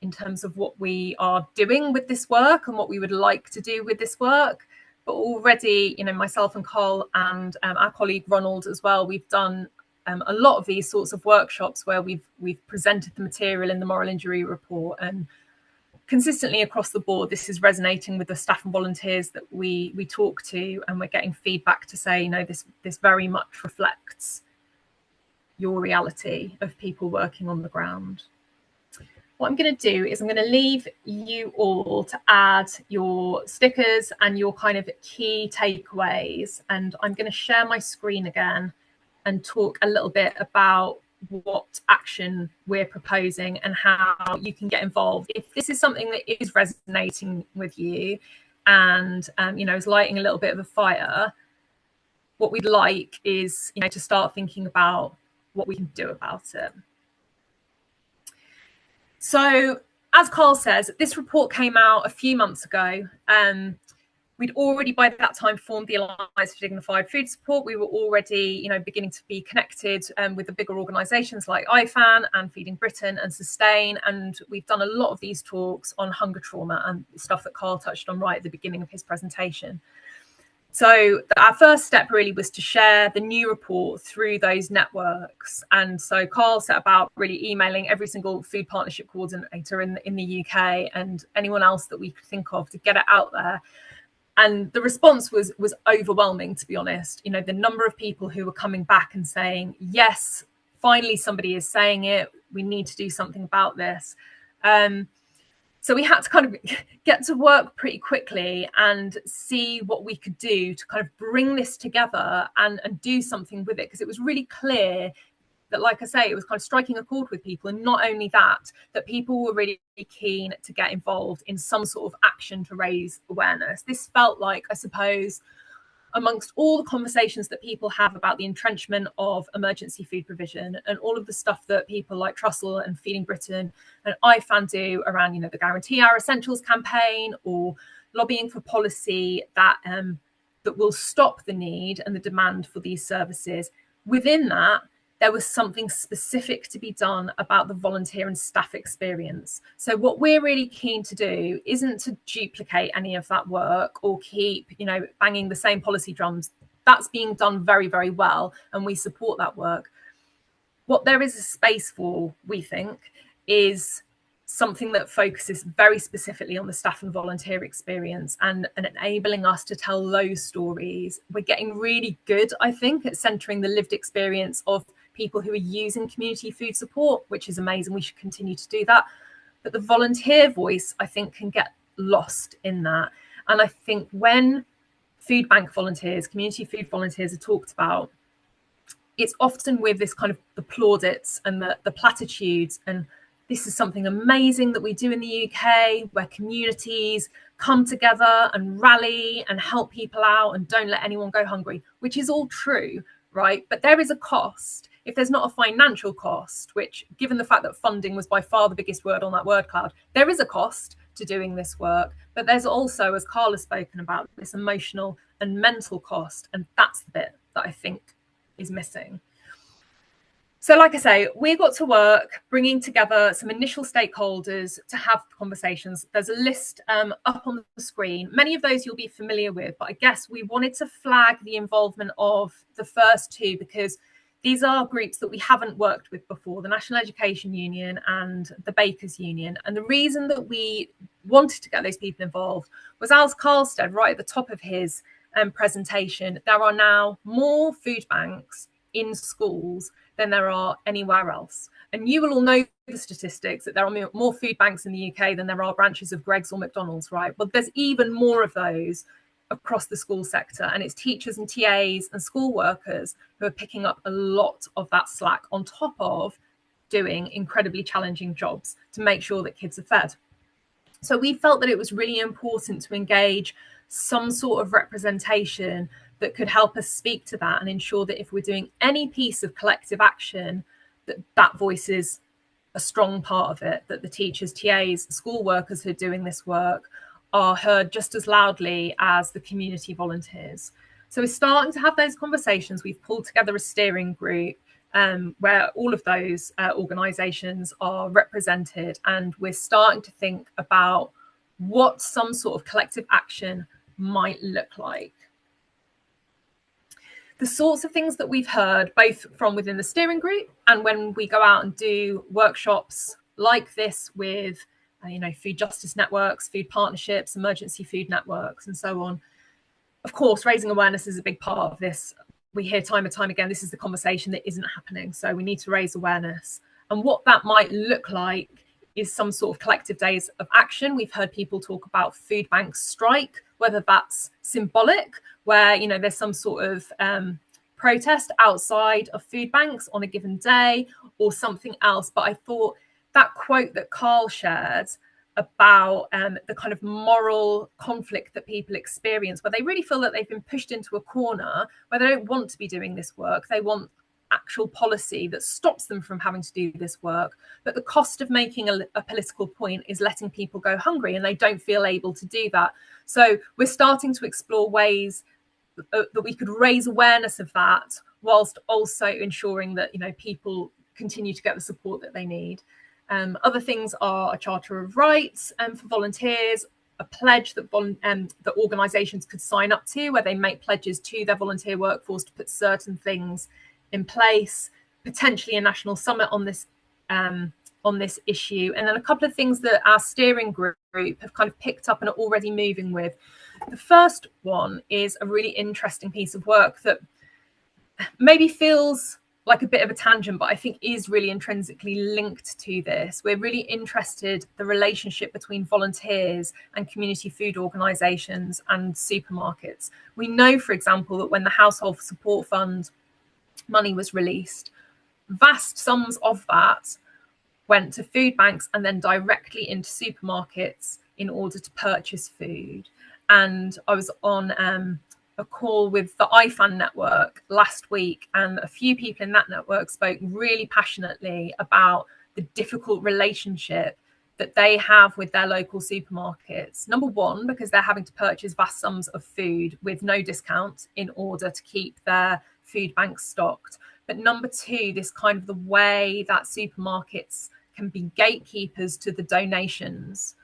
in terms of what we are doing with this work and what we would like to do with this work. But already, you know, myself and Carl and our colleague Ronald as well, we've done a lot of these sorts of workshops where we've presented the material in the moral injury report, and consistently across the board, this is resonating with the staff and volunteers that we talk to, and we're getting feedback to say, you know, this very much reflects your reality of people working on the ground. What I'm going to do is I'm going to leave you all to add your stickers and your kind of key takeaways, and I'm going to share my screen again and talk a little bit about what action we're proposing and how you can get involved. If this is something that is resonating with you and you know, is lighting a little bit of a fire, what we'd like is, you know, to start thinking about what we can do about it. So as Carl says, this report came out a few months ago. We'd already by that time formed the Alliance for Dignified Food Support. We were already, you know, beginning to be connected with the bigger organisations like IFAN and Feeding Britain and Sustain. And we've done a lot of these talks on hunger trauma and stuff that Carl touched on right at the beginning of his presentation. So our first step really was to share the new report through those networks. And so Carl set about really emailing every single food partnership coordinator in the UK and anyone else that we could think of to get it out there. And the response was overwhelming, to be honest. You know, the number of people who were coming back and saying, yes, finally somebody is saying it. We need to do something about this. So we had to kind of get to work pretty quickly and see what we could do to kind of bring this together and do something with it, because it was really clear that, like I say, it was kind of striking a chord with people. And not only that, that people were really keen to get involved in some sort of action to raise awareness. This felt like, I suppose, amongst all the conversations that people have about the entrenchment of emergency food provision and all of the stuff that people like Trussell and Feeding Britain and IFAN do around, you know, the Guarantee Our Essentials campaign or lobbying for policy that that will stop the need and the demand for these services. Within that, there was something specific to be done about the volunteer and staff experience. So what we're really keen to do isn't to duplicate any of that work or keep, you know, banging the same policy drums. That's being done very, very well, and we support that work. What there is a space for, we think, is something that focuses very specifically on the staff and volunteer experience and enabling us to tell those stories. We're getting really good, I think, at centering the lived experience of people who are using community food support, which is amazing. We should continue to do that. But the volunteer voice, I think, can get lost in that. And I think when food bank volunteers, community food volunteers are talked about, it's often with this kind of the plaudits and the platitudes, and this is something amazing that we do in the UK, where communities come together and rally and help people out and don't let anyone go hungry, which is all true, right? But there is a cost. If there's not a financial cost, which, given the fact that funding was by far the biggest word on that word cloud, there is a cost to doing this work. But there's also, as Carl has spoken about, this emotional and mental cost. And that's the bit that I think is missing. So like I say, we got to work bringing together some initial stakeholders to have conversations. There's a list up on the screen. Many of those you'll be familiar with, but I guess we wanted to flag the involvement of the first 2 because these are groups that we haven't worked with before, the National Education Union and the Bakers Union. And the reason that we wanted to get those people involved was, as Carl said right at the top of his presentation, there are now more food banks in schools than there are anywhere else. And you will all know the statistics that there are more food banks in the UK than there are branches of Greggs or McDonald's, right? Well, there's even more of those across the school sector, and it's teachers and TAs and school workers who are picking up a lot of that slack on top of doing incredibly challenging jobs to make sure that kids are fed. So we felt that it was really important to engage some sort of representation that could help us speak to that and ensure that if we're doing any piece of collective action, that voice is a strong part of it, that the teachers, TAs, school workers who are doing this work are heard just as loudly as the community volunteers. So we're starting to have those conversations. We've pulled together a steering group where all of those organisations are represented, and we're starting to think about what some sort of collective action might look like. The sorts of things that we've heard, both from within the steering group and when we go out and do workshops like this with, food justice networks, food partnerships, emergency food networks, and so on. Of course, raising awareness is a big part of this. We hear time and time again, this is the conversation that isn't happening. So we need to raise awareness. And what that might look like is some sort of collective days of action. We've heard people talk about food bank strike, whether that's symbolic, where there's some sort of protest outside of food banks on a given day, or something else. But I thought that quote that Carl shared about the kind of moral conflict that people experience, where they really feel that they've been pushed into a corner, where they don't want to be doing this work. They want actual policy that stops them from having to do this work. But the cost of making a political point is letting people go hungry, and they don't feel able to do that. So we're starting to explore ways that we could raise awareness of that, whilst also ensuring that people continue to get the support that they need. Other things are a Charter of Rights for volunteers, a pledge that organisations could sign up to, where they make pledges to their volunteer workforce to put certain things in place, potentially a national summit on this issue, and then a couple of things that our steering group have kind of picked up and are already moving with. The first one is a really interesting piece of work that maybe feels like a bit of a tangent, but I think is really intrinsically linked to this. We're really interested in the relationship between volunteers and community food organisations and supermarkets. We know, for example, that when the Household Support Fund money was released, vast sums of that went to food banks and then directly into supermarkets in order to purchase food. And I was on a call with the IFAN network last week, and a few people in that network spoke really passionately about the difficult relationship that they have with their local supermarkets. Number one, because they're having to purchase vast sums of food with no discount in order to keep their food banks stocked. But number two, this kind of the way that supermarkets can be gatekeepers to the donations.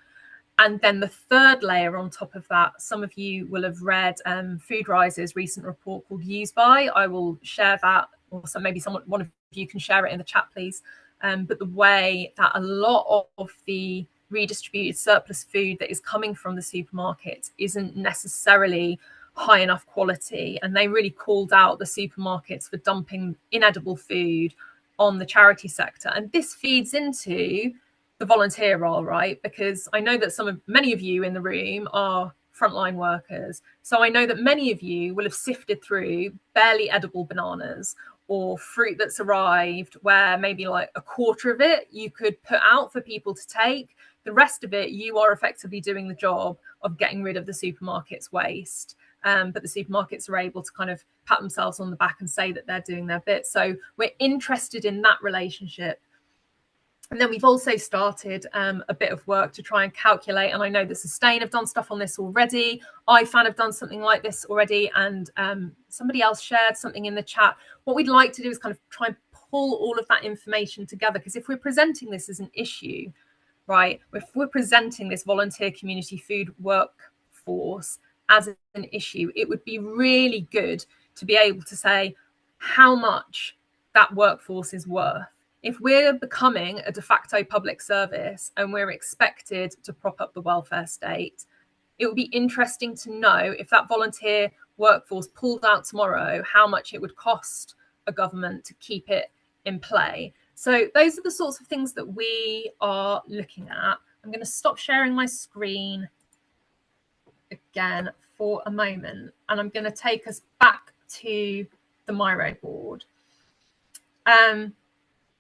And then the third layer on top of that, some of you will have read Food Rise's recent report called Use By. I will share that, or so maybe one of you can share it in the chat, please. But the way that a lot of the redistributed surplus food that is coming from the supermarkets isn't necessarily high enough quality. And they really called out the supermarkets for dumping inedible food on the charity sector. And this feeds into the volunteer role, right? Because I know that many of you in the room are frontline workers. So I know that many of you will have sifted through barely edible bananas or fruit that's arrived where maybe like a quarter of it you could put out for people to take. The rest of it, you are effectively doing the job of getting rid of the supermarket's waste. But the supermarkets are able to kind of pat themselves on the back and say that they're doing their bit. So we're interested in that relationship. And then we've also started a bit of work to try and calculate, and I know that Sustain have done stuff on this already. IFAN have done something like this already, and somebody else shared something in the chat. What we'd like to do is kind of try and pull all of that information together, because if we're presenting this as an issue, right, if we're presenting this volunteer community food workforce as an issue, it would be really good to be able to say how much that workforce is worth. If we're becoming a de facto public service and we're expected to prop up the welfare state, it would be interesting to know if that volunteer workforce pulled out tomorrow, how much it would cost a government to keep it in play. So those are the sorts of things that we are looking at. I'm going to stop sharing my screen again for a moment, and I'm going to take us back to the Miro board.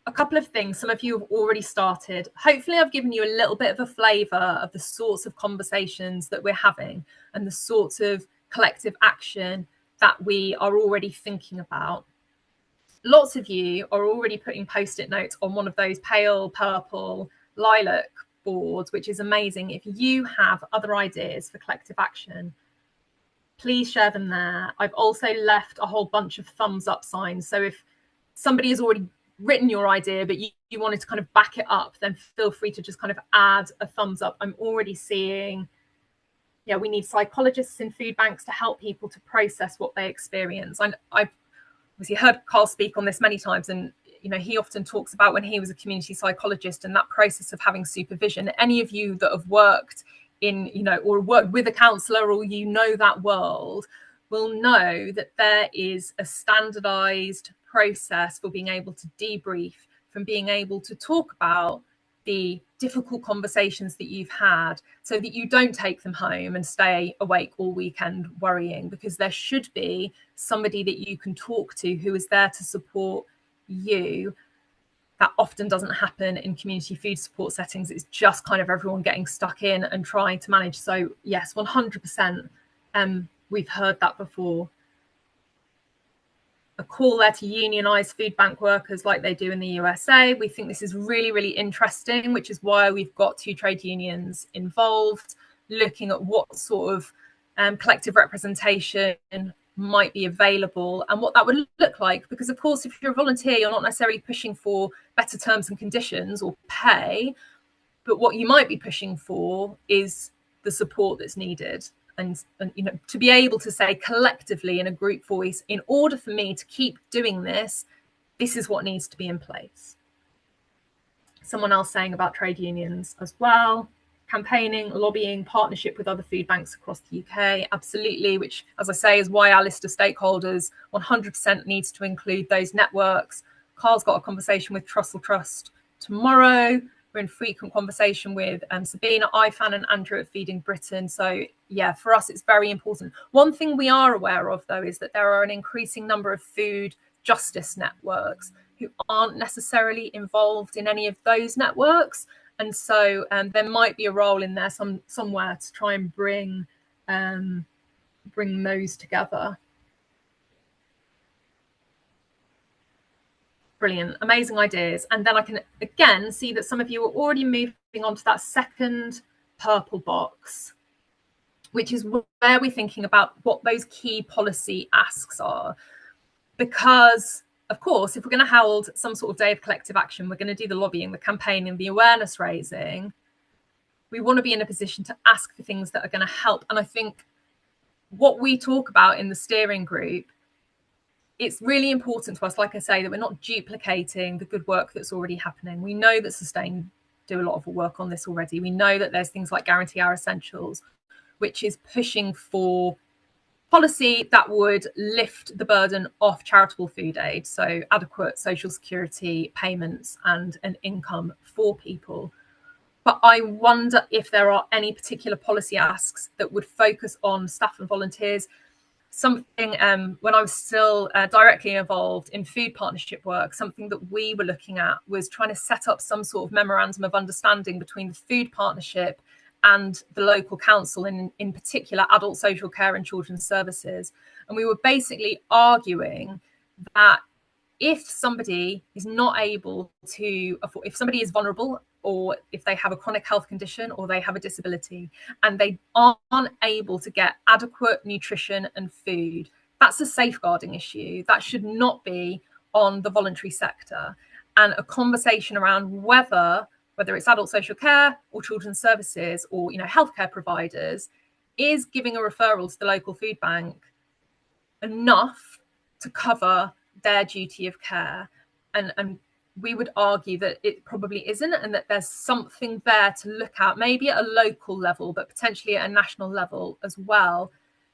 a couple of things. Some of you have already started. Hopefully I've given you a little bit of a flavour of the sorts of conversations that we're having and the sorts of collective action that we are already thinking about. Lots of you are already putting post-it notes on one of those pale purple lilac boards, which is amazing. If you have other ideas for collective action, please share them there. I've also left a whole bunch of thumbs up signs. So if somebody has already written your idea, but you wanted to kind of back it up, then feel free to just kind of add a thumbs up. I'm already seeing, yeah, we need psychologists in food banks to help people to process what they experience. I've obviously heard Carl speak on this many times, and he often talks about when he was a community psychologist and that process of having supervision. Any of you that have worked in, or worked with a counsellor, or that world, will know that there is a standardised process for being able to debrief, from being able to talk about the difficult conversations that you've had, so that you don't take them home and stay awake all weekend worrying, because there should be somebody that you can talk to who is there to support you. That often doesn't happen in community food support settings. It's just kind of everyone getting stuck in and trying to manage. So yes, 100%, we've heard that before. A call there to unionize food bank workers like they do in the USA. We think this is really, really interesting, which is why we've got 2 trade unions involved, looking at what sort of collective representation might be available and what that would look like. Because of course, if you're a volunteer, you're not necessarily pushing for better terms and conditions or pay, but what you might be pushing for is the support that's needed. And to be able to say collectively in a group voice, in order for me to keep doing this, this is what needs to be in place. Someone else saying about trade unions as well, campaigning, lobbying, partnership with other food banks across the UK, absolutely, which, as I say, is why our list of stakeholders 100% needs to include those networks. Carl's got a conversation with Trussell Trust tomorrow. We're in frequent conversation with Sabina, IFAN and Andrew at Feeding Britain. So yeah, for us, it's very important. One thing we are aware of, though, is that there are an increasing number of food justice networks who aren't necessarily involved in any of those networks. And so there might be a role in there somewhere to try and bring those together. Brilliant, amazing ideas. And then I can again see that some of you are already moving on to that second purple box, which is where we're thinking about what those key policy asks are. Because, of course, if we're going to hold some sort of day of collective action, we're going to do the lobbying, the campaigning, the awareness raising. We want to be in a position to ask for things that are going to help. And I think what we talk about in the steering group, it's really important to us, like I say, that we're not duplicating the good work that's already happening. We know that Sustain do a lot of work on this already. We know that there's things like Guarantee Our Essentials, which is pushing for policy that would lift the burden off charitable food aid, so adequate social security payments and an income for people. But I wonder if there are any particular policy asks that would focus on staff and volunteers. Something when I was still directly involved in food partnership work, something that we were looking at was trying to set up some sort of memorandum of understanding between the food partnership and the local council, in particular adult social care and children's services. And we were basically arguing that if somebody is not able to afford, if somebody is vulnerable, or if they have a chronic health condition or they have a disability and they aren't able to get adequate nutrition and food, that's a safeguarding issue. That should not be on the voluntary sector. And a conversation around whether it's adult social care or children's services or healthcare providers is giving a referral to the local food bank enough to cover their duty of care. And we would argue that it probably isn't, and that there's something there to look at, maybe at a local level, but potentially at a national level as well.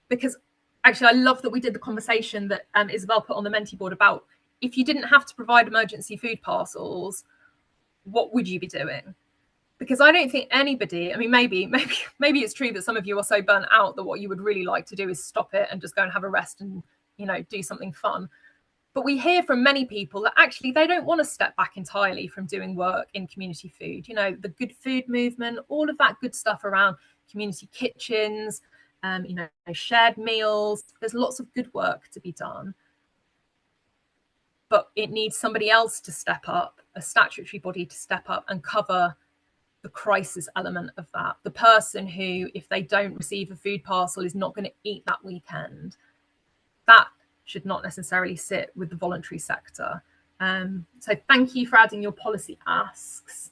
Because actually, I love that we did the conversation that Isabel put on the Menti board about if you didn't have to provide emergency food parcels, what would you be doing? Because I don't think anybody, I mean, maybe it's true that some of you are so burnt out that what you would really like to do is stop it and just go and have a rest and, do something fun. But we hear from many people that actually they don't want to step back entirely from doing work in community food. You know, the good food movement, all of that good stuff around community kitchens, you know, shared meals. There's lots of good work to be done. But it needs somebody else to step up, a statutory body to step up and cover the crisis element of that. The person who, if they don't receive a food parcel, is not going to eat that weekend. That should not necessarily sit with the voluntary sector. So thank you for adding your policy asks.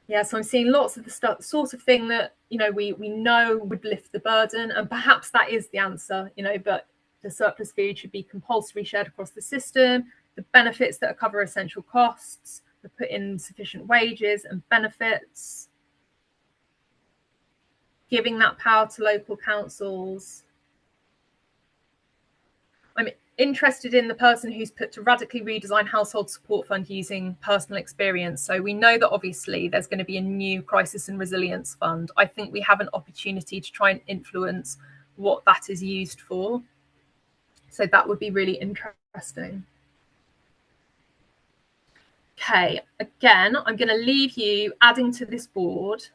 Yeah, so I'm seeing lots of the sort of thing that, you know, we know would lift the burden, and perhaps that is the answer, you know, but the surplus food should be compulsory shared across the system, the benefits that cover essential costs, the put in sufficient wages and benefits, giving that power to local councils. I'm interested in the person who's put to radically redesign household support fund using personal experience. So we know that obviously there's going to be a new crisis and resilience fund. I think we have an opportunity to try and influence what that is used for. So that would be really interesting. Okay, again, I'm going to leave you adding to this board.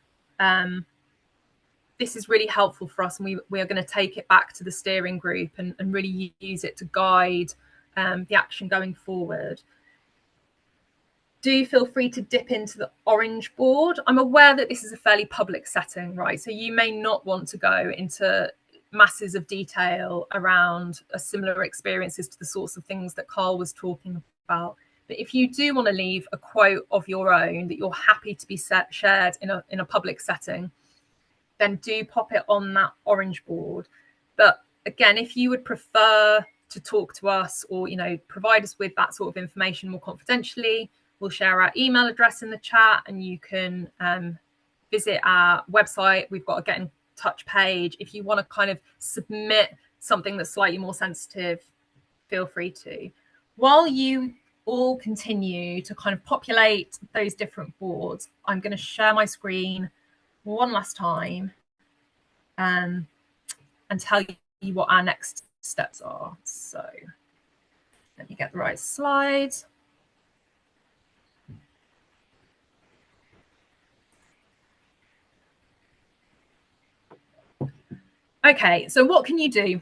This is really helpful for us, and we are going to take it back to the steering group and really use it to guide the action going forward. Do feel free to dip into the orange board. I'm aware that this is a fairly public setting, right? So you may not want to go into masses of detail around similar experiences to the sorts of things that Carl was talking about. But if you do want to leave a quote of your own that you're happy to be shared in a public setting, then do pop it on that orange board. But again, if you would prefer to talk to us or, you know, provide us with that sort of information more confidentially, we'll share our email address in the chat, and you can visit our website. We've got a get in touch page. If you want to kind of submit something that's slightly more sensitive, feel free to. While you all continue to kind of populate those different boards, I'm going to share my screen one last time and tell you what our next steps are. So let me get the right slides. Okay, so what can you do?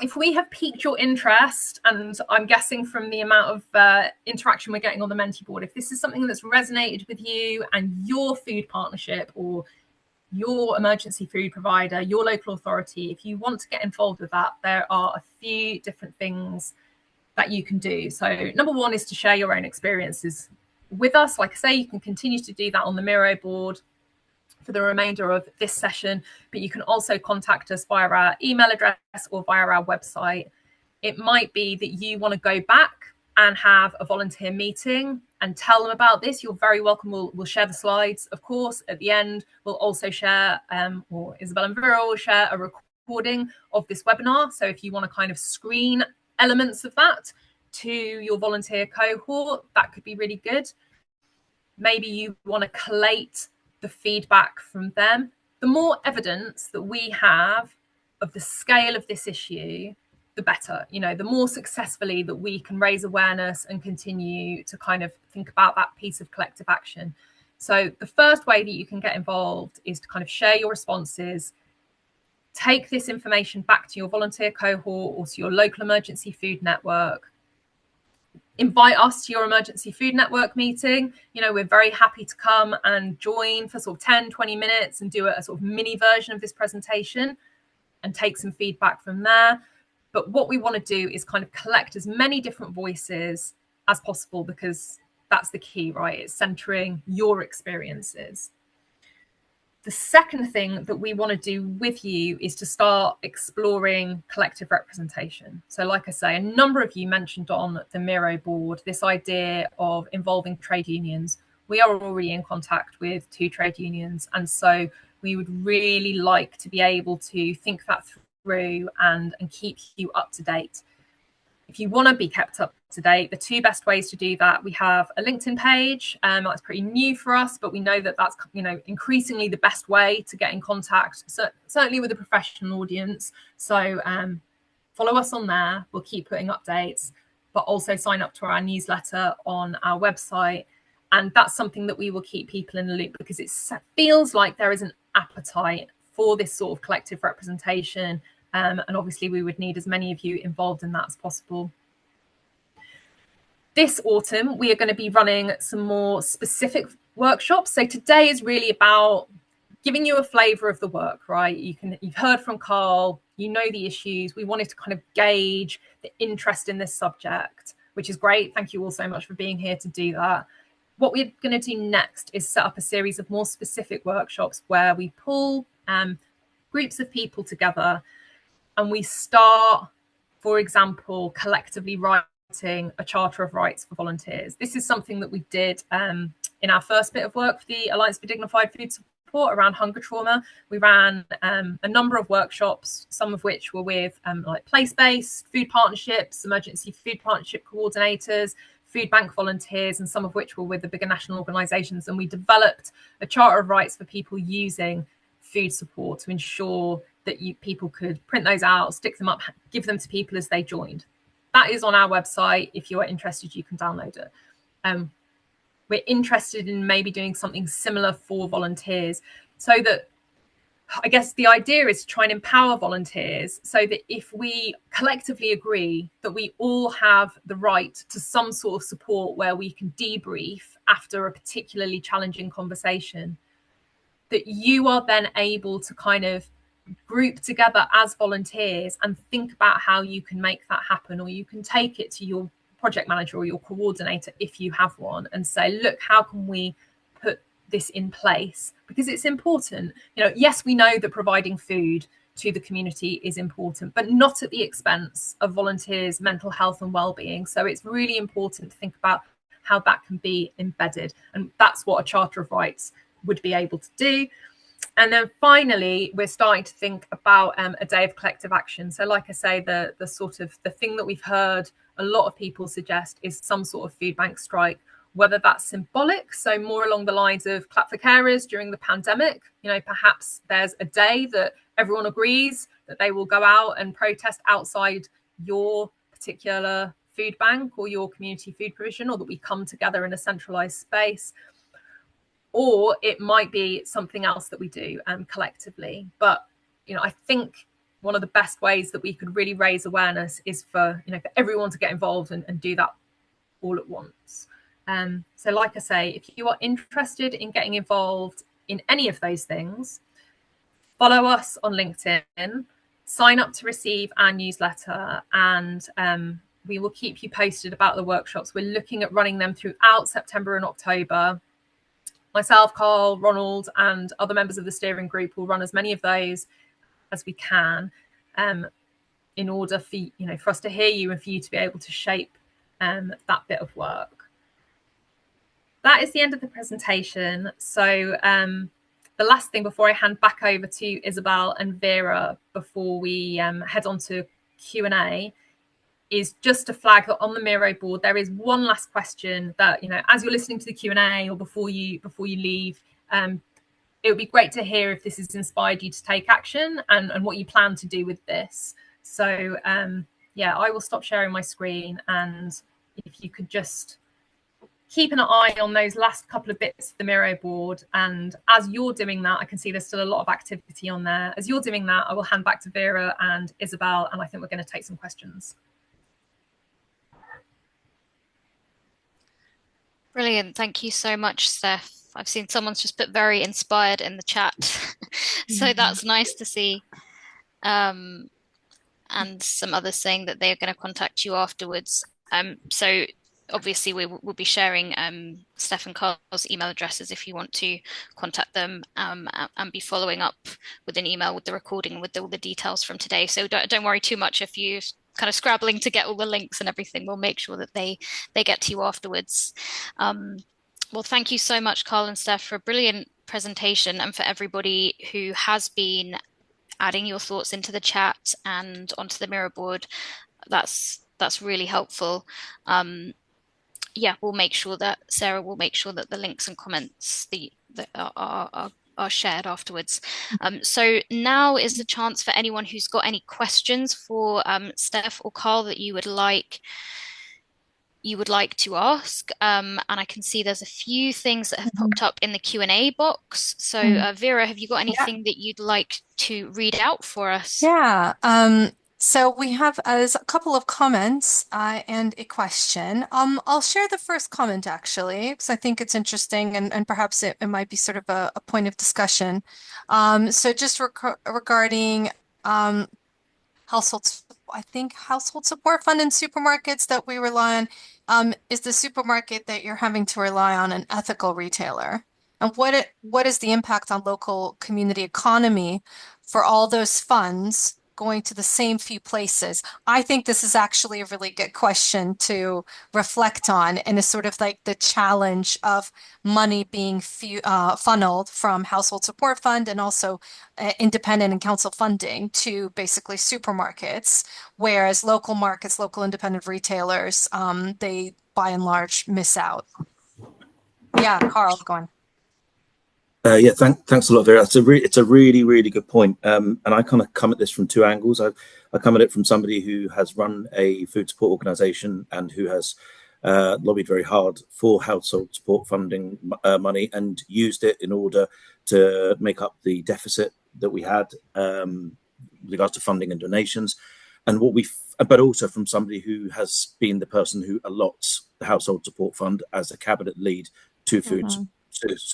If we have piqued your interest, and I'm guessing from the amount of interaction we're getting on the Menti board, if this is something that's resonated with you and your food partnership or your emergency food provider, your local authority, if you want to get involved with that, there are a few different things that you can do. So number one is to share your own experiences with us. Like I say, you can continue to do that on the Miro board for the remainder of this session, but you can also contact us via our email address or via our website. It might be that you want to go back and have a volunteer meeting and tell them about this. You're very welcome. We'll share the slides, of course. At the end, we'll also share, or Isabel and Vera will share a recording of this webinar. So if you want to kind of screen elements of that to your volunteer cohort, that could be really good. Maybe you want to collate the feedback from them. The more evidence that we have of the scale of this issue, the better. You know, the more successfully that we can raise awareness and continue to kind of think about that piece of collective action. So the first way that you can get involved is to kind of share your responses, take this information back to your volunteer cohort or to your local emergency food network, invite us to your emergency food network meeting. You know, we're very happy to come and join for sort of 10, 20 minutes and do a sort of mini version of this presentation and take some feedback from there. But what we want to do is kind of collect as many different voices as possible, because that's the key, right? It's centering your experiences. The second thing that we want to do with you is to start exploring collective representation. So like I say, a number of you mentioned on the Miro board this idea of involving trade unions. We are already in contact with 2 trade unions, and so we would really like to be able to think that through and keep you up to date. If you want to be kept up to date, the 2 best ways to do that, we have a LinkedIn page. That's pretty new for us, but we know that that's, you know, increasingly the best way to get in contact, so certainly with a professional audience. So follow us on there. We'll keep putting updates, but also sign up to our newsletter on our website. And that's something that we will keep people in the loop, because it feels like there is an appetite for this sort of collective representation. And obviously we would need as many of you involved in that as possible. This autumn, we are going to be running some more specific workshops. So today is really about giving you a flavour of the work, right? You've heard from Carl, you know the issues. We wanted to kind of gauge the interest in this subject, which is great. Thank you all so much for being here to do that. What we're going to do next is set up a series of more specific workshops where we pull groups of people together and we start, for example, collectively writing a Charter of Rights for volunteers. This is something that we did in our first bit of work for the Alliance for Dignified Food Support around hunger trauma. We ran a number of workshops, some of which were with like place-based food partnerships, emergency food partnership coordinators, food bank volunteers, and some of which were with the bigger national organisations. And we developed a Charter of Rights for people using food support to ensure that people could print those out, stick them up, give them to people as they joined. That is on our website. If you are interested, you can download it. We're interested in maybe doing something similar for volunteers, so that I guess the idea is to try and empower volunteers so that if we collectively agree that we all have the right to some sort of support where we can debrief after a particularly challenging conversation, that you are then able to kind of group together as volunteers and think about how you can make that happen, or you can take it to your project manager or your coordinator if you have one and say, look, how can we put this in place? Because it's important. You know, yes, we know that providing food to the community is important, but not at the expense of volunteers' mental health and well-being. So it's really important to think about how that can be embedded, and that's what a Charter of Rights would be able to do. And then finally, we're starting to think about a day of collective action. So like I say, the sort of the thing that we've heard a lot of people suggest is some sort of food bank strike, whether that's symbolic, so more along the lines of Clap for Carers during the pandemic. You know, perhaps there's a day that everyone agrees that they will go out and protest outside your particular food bank or your community food provision, or that we come together in a centralised space. Or it might be something else that we do collectively. But, you know, I think one of the best ways that we could really raise awareness is for, you know, for everyone to get involved and do that all at once. So like I say, if you are interested in getting involved in any of those things, follow us on LinkedIn, sign up to receive our newsletter, and we will keep you posted about the workshops. We're looking at running them throughout September and October. Myself, Carl, Ronald, and other members of the steering group will run as many of those as we can, in order for, you know, for us to hear you and for you to be able to shape that bit of work. That is the end of the presentation. So the last thing before I hand back over to Isabel and Vera before we head on to Q&A is just to flag that on the Miro board there is one last question that, you know, as you're listening to the Q&A or before you leave, it would be great to hear if this has inspired you to take action and what you plan to do with this. So yeah, I will stop sharing my screen, and if you could just keep an eye on those last couple of bits of the Miro board. And as you're doing that, I can see there's still a lot of activity on there. As you're doing that, I will hand back to Vera and Isabel, and I think we're going to take some questions. Brilliant. Thank you so much, Steph. I've seen someone's just put very inspired in the chat. So that's nice to see. And some others saying that they are going to contact you afterwards. So obviously we will be sharing Steph and Carl's email addresses if you want to contact them, and be following up with an email with the recording with all the details from today. So don't worry too much if you kind of scrabbling to get all the links and everything. We'll make sure that they get to you afterwards. Well, thank you so much, Carl and Steph, for a brilliant presentation, and for everybody who has been adding your thoughts into the chat and onto the Miro board. That's really helpful. Yeah, we'll make sure that Sarah will make sure that the links and comments that are are shared afterwards. So now is the chance for anyone who's got any questions for Steph or Carl that you would like to ask. And I can see there's a few things that have popped up in the Q&A box. So Vera, have you got anything that you'd like to read out for us? Yeah. So we have a couple of comments and a question. I'll share the first comment actually, because I think it's interesting and perhaps it might be sort of a point of discussion. So just regarding household support fund in supermarkets that we rely on, is the supermarket that you're having to rely on an ethical retailer? And what is the impact on local community economy for all those funds going to the same few places? I think this is actually a really good question to reflect on, and is sort of like the challenge of money being funneled from household support fund and also independent and council funding to basically supermarkets, whereas local markets, local independent retailers, they by and large miss out. Yeah, Carl, go on. Yeah, thanks a lot, Vera. It's a really, really good point. And I kind of come at this from two angles. I come at it from somebody who has run a food support organisation and who has lobbied very hard for household support funding money and used it in order to make up the deficit that we had with regards to funding and donations. And but also from somebody who has been the person who allots the household support fund as a cabinet lead to food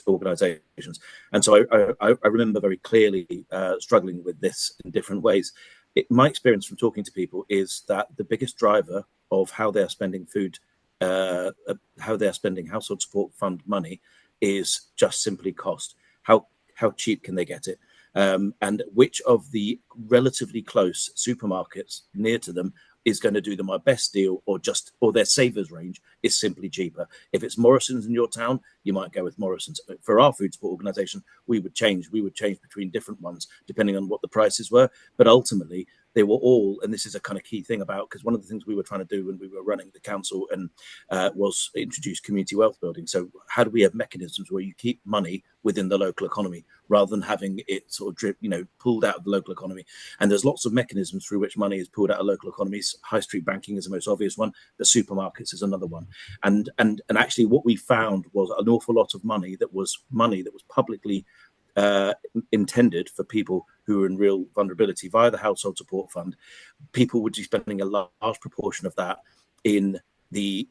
organisations. And so I remember very clearly struggling with this in different ways. My experience from talking to people is that the biggest driver of how they're spending how they're spending household support fund money is just simply cost. How cheap can they get it? And which of the relatively close supermarkets near to them is going to do them our best deal, or their savers range is simply cheaper. If it's Morrison's in your town, you might go with Morrison's. For our food support organisation, we would change between different ones depending on what the prices were. But ultimately, they were all, and this is a kind of key thing because one of the things we were trying to do when we were running the council and was introduce community wealth building. So how do we have mechanisms where you keep money within the local economy rather than having it sort of pulled out of the local economy? And there's lots of mechanisms through which money is pulled out of local economies. High street banking is the most obvious one, but supermarkets is another one. And actually what we found was an awful lot of money that was publicly intended for people who are in real vulnerability via the household support fund. People would be spending a large proportion of that in the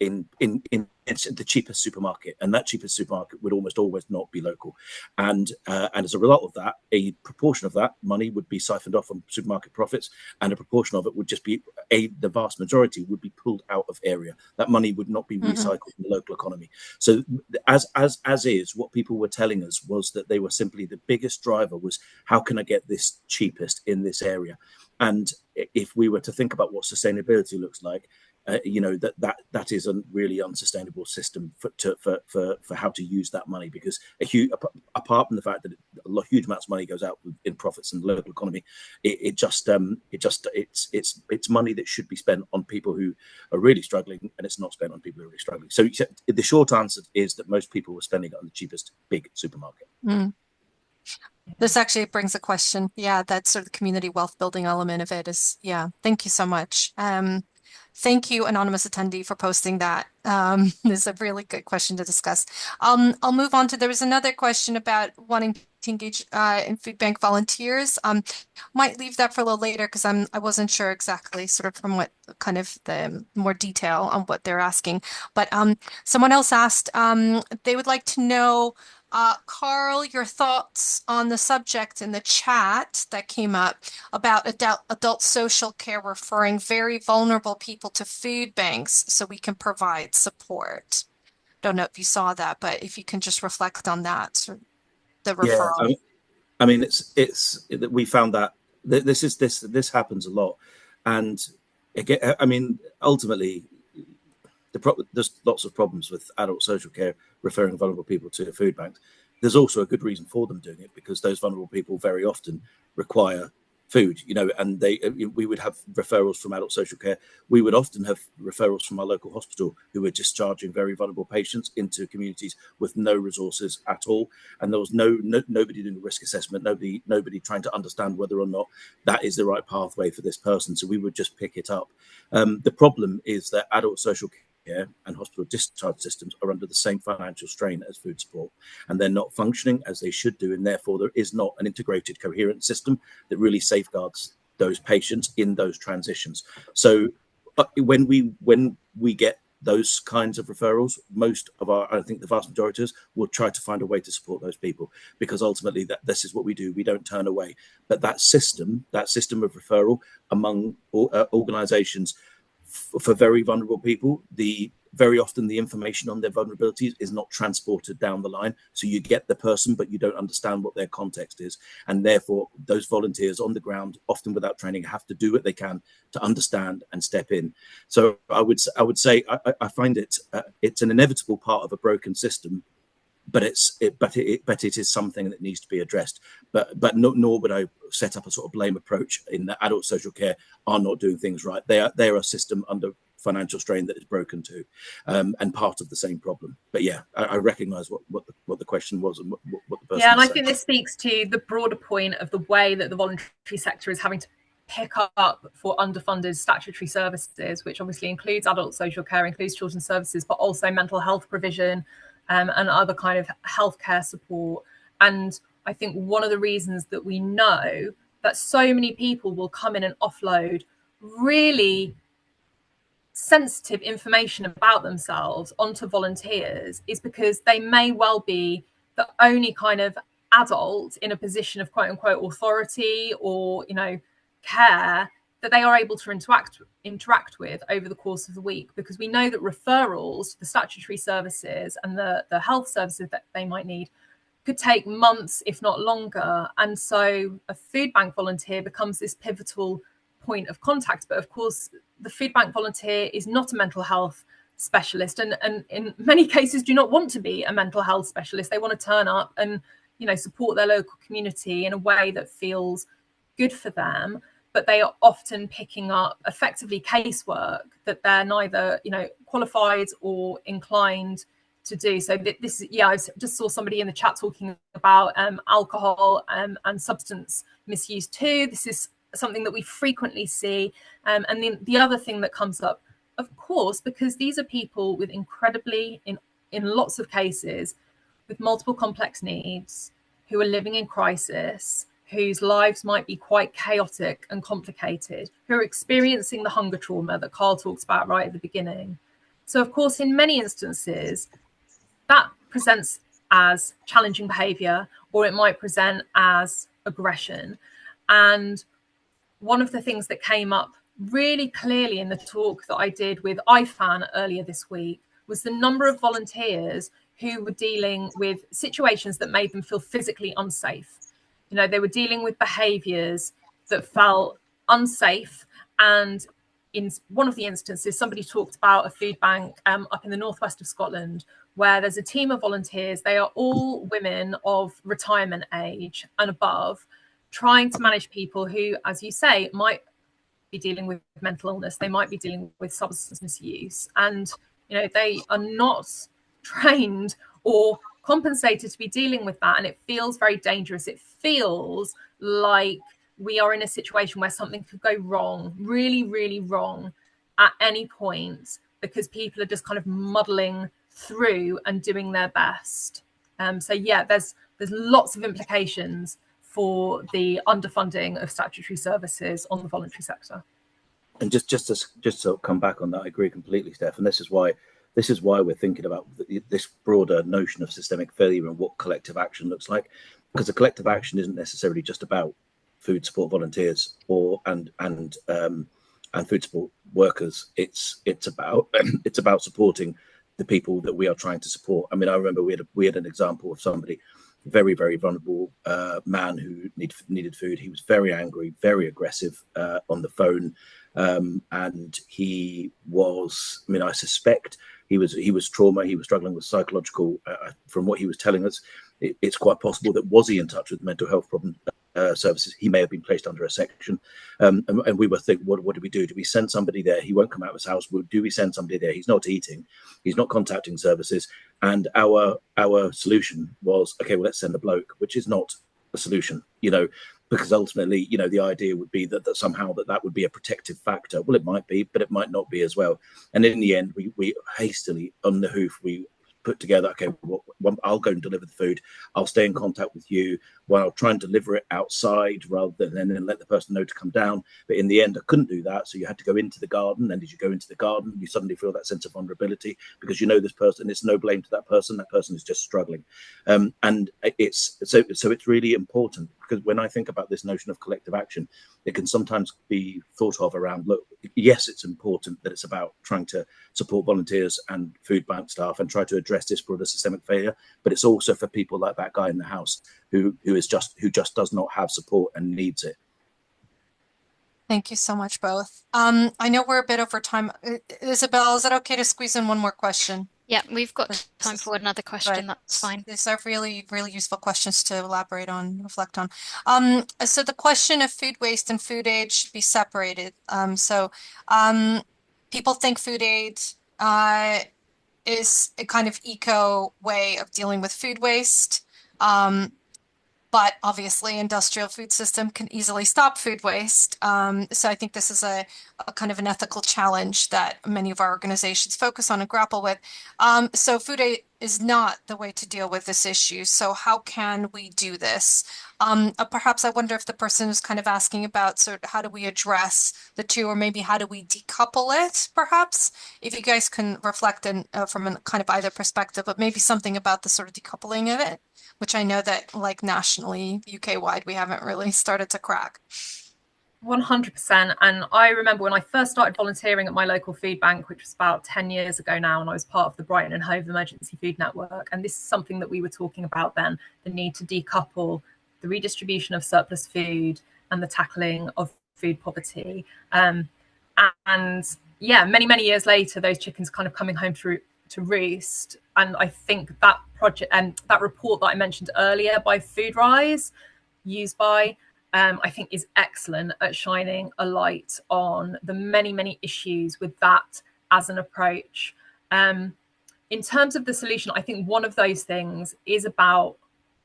cheapest supermarket, and that cheapest supermarket would almost always not be local, and as a result of that, a proportion of that money would be siphoned off from supermarket profits, and a proportion of it would just be the vast majority would be pulled out of area. That money would not be recycled in the local economy. So as is, what people were telling us was that they were simply, the biggest driver was, how can I get this cheapest in this area? And if we were to think about what sustainability looks like, that is a really unsustainable system for how to use that money, because apart from the fact that huge amounts of money goes out in profits in the local economy, it's money that should be spent on people who are really struggling, and it's not spent on people who are really struggling. So the short answer is that most people were spending it on the cheapest big supermarket. This actually brings a question. Yeah, that's sort of the community wealth building element of it is, yeah. Thank you so much. Thank you, anonymous attendee, for posting that. This is a really good question to discuss. I'll move on to, there was another question about wanting to engage in food bank volunteers. Might leave that for a little later because I wasn't sure exactly sort of from what kind of the more detail on what they're asking. But someone else asked, they would like to know, Carl, your thoughts on the subject in the chat that came up about adult social care referring very vulnerable people to food banks so we can provide support. Don't know if you saw that, but if you can just reflect on that, the referral. Yeah, I mean, we found that this happens a lot, and again, I mean, ultimately, there's lots of problems with adult social care referring vulnerable people to food banks. There's also a good reason for them doing it, because those vulnerable people very often require food, and we would have referrals from adult social care. We would often have referrals from our local hospital who were discharging very vulnerable patients into communities with no resources at all, and there was nobody doing a risk assessment, nobody trying to understand whether or not that is the right pathway for this person. So we would just pick it up. The problem is that adult social care and hospital discharge systems are under the same financial strain as food support, and they're not functioning as they should do, and therefore there is not an integrated, coherent system that really safeguards those patients in those transitions. So when we get those kinds of referrals, I think the vast majority of us will try to find a way to support those people, because ultimately this is what we do. We don't turn away. But that system of referral among organizations for very vulnerable people, very often the information on their vulnerabilities is not transported down the line. So you get the person, but you don't understand what their context is. And therefore, those volunteers on the ground, often without training, have to do what they can to understand and step in. So I would say I find it's an inevitable part of a broken system, but it is something that needs to be addressed. But nor would I set up a sort of blame approach in that adult social care are not doing things right. They are a system under financial strain that is broken too, and part of the same problem. But yeah, I recognise what the question was and what the person. Yeah, and I saying. think this speaks to the broader point of the way that the voluntary sector is having to pick up for underfunded statutory services, which obviously includes adult social care, includes children's services, but also mental health provision and other kind of healthcare support. And I think one of the reasons that we know that so many people will come in and offload really sensitive information about themselves onto volunteers is because they may well be the only kind of adult in a position of quote unquote authority or care that they are able to interact with over the course of the week, because we know that referrals to the statutory services and the health services that they might need could take months, if not longer. And so a food bank volunteer becomes this pivotal point of contact. But of course, the food bank volunteer is not a mental health specialist, and in many cases do not want to be a mental health specialist. They want to turn up and support their local community in a way that feels good for them, but they are often picking up effectively casework that they're neither qualified or inclined to do. So this I just saw somebody in the chat talking about alcohol and substance misuse too. This is something that we frequently see. And then the other thing that comes up, of course, because these are people with incredibly, in lots of cases, with multiple complex needs, who are living in crisis, whose lives might be quite chaotic and complicated, who are experiencing the hunger trauma that Carl talks about right at the beginning. So, of course, in many instances, that presents as challenging behaviour, or it might present as aggression. And one of the things that came up really clearly in the talk that I did with IFAN earlier this week was the number of volunteers who were dealing with situations that made them feel physically unsafe. They were dealing with behaviours that felt unsafe. And in one of the instances, somebody talked about a food bank up in the northwest of Scotland, where there's a team of volunteers. They are all women of retirement age and above, trying to manage people who, as you say, might be dealing with mental illness. They might be dealing with substance misuse. And, they are not trained or compensated to be dealing with that. And it feels very dangerous. It feels like we are in a situation where something could go wrong, really, really wrong at any point, because people are just kind of muddling through and doing their best. So yeah, there's lots of implications for the underfunding of statutory services on the voluntary sector. And just to come back on that, I agree completely, Steph. And this is why we're thinking about this broader notion of systemic failure and what collective action looks like, because a collective action isn't necessarily just about food support volunteers and food support workers. It's about supporting the people that we are trying to support. I mean, I remember we had an example of somebody, very, very vulnerable man who needed food. He was very angry, very aggressive on the phone, and he was. I mean, I suspect he was trauma. He was struggling with psychological. From what he was telling us, it's quite possible that was he in touch with mental health problems services. He may have been placed under a section, and we were thinking, what do we do? Do we send somebody there? He won't come out of his house. Do we send somebody there? He's not eating, he's not contacting services. And our solution was, okay, well, let's send a bloke, which is not a solution, because ultimately, the idea would be that somehow that would be a protective factor. Well, it might be, but it might not be as well. And in the end, we hastily, on the hoof, we put together, okay, I'll go and deliver the food. I'll stay in contact with you. Well, I'll try and deliver it outside rather than then let the person know to come down. But in the end, I couldn't do that. So you had to go into the garden. And as you go into the garden, you suddenly feel that sense of vulnerability because this person. It's no blame to that person. That person is just struggling. And it's so it's really important, because when I think about this notion of collective action, it can sometimes be thought of around, look, yes, it's important that it's about trying to support volunteers and food bank staff and try to address this broader systemic failure, but it's also for people like that guy in the house who just does not have support and needs it. Thank you so much, both. I know we're a bit over time. Isabel, is it okay to squeeze in one more question? Yeah, we've got time for another question. Right. That's fine. These are really, really useful questions to elaborate on, reflect on. So the question of food waste and food aid should be separated. People think food aid is a kind of eco way of dealing with food waste. But obviously, industrial food system can easily stop food waste. So I think this is a kind of an ethical challenge that many of our organizations focus on and grapple with. So food aid is not the way to deal with this issue. So how can we do this? Perhaps I wonder if the person is kind of asking about sort of how do we address the two, or maybe how do we decouple it, perhaps? If you guys can reflect from a kind of either perspective, but maybe something about the sort of decoupling of it, which I know that like nationally, UK-wide, we haven't really started to crack. 100%. And I remember when I first started volunteering at my local food bank, which was about 10 years ago now, and I was part of the Brighton and Hove Emergency Food Network. And this is something that we were talking about then, the need to decouple the redistribution of surplus food and the tackling of food poverty. And yeah, many years later, those chickens kind of coming home to roost. And I think that project and that report that I mentioned earlier by Food Rise, used by, I think is excellent at shining a light on the many issues with that as an approach. In terms of the solution, I think one of those things is about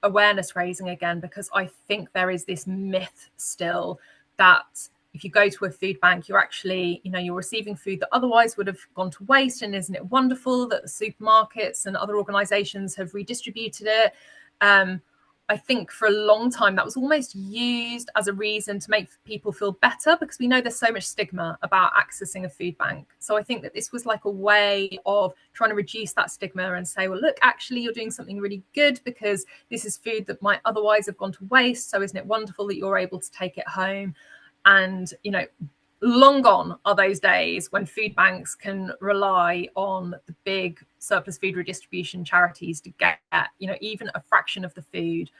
awareness raising again, because I think there is this myth still that if you go to a food bank, you're actually, you're receiving food that otherwise would have gone to waste. And isn't it wonderful that the supermarkets and other organizations have redistributed it? I think for a long time that was almost used as a reason to make people feel better, because we know there's so much stigma about accessing a food bank. So I think that this was like a way of trying to reduce that stigma and say, well, look, actually you're doing something really good because this is food that might otherwise have gone to waste. So isn't it wonderful that you're able to take it home? And, long gone are those days when food banks can rely on the big surplus food redistribution charities to get, even a fraction of the food.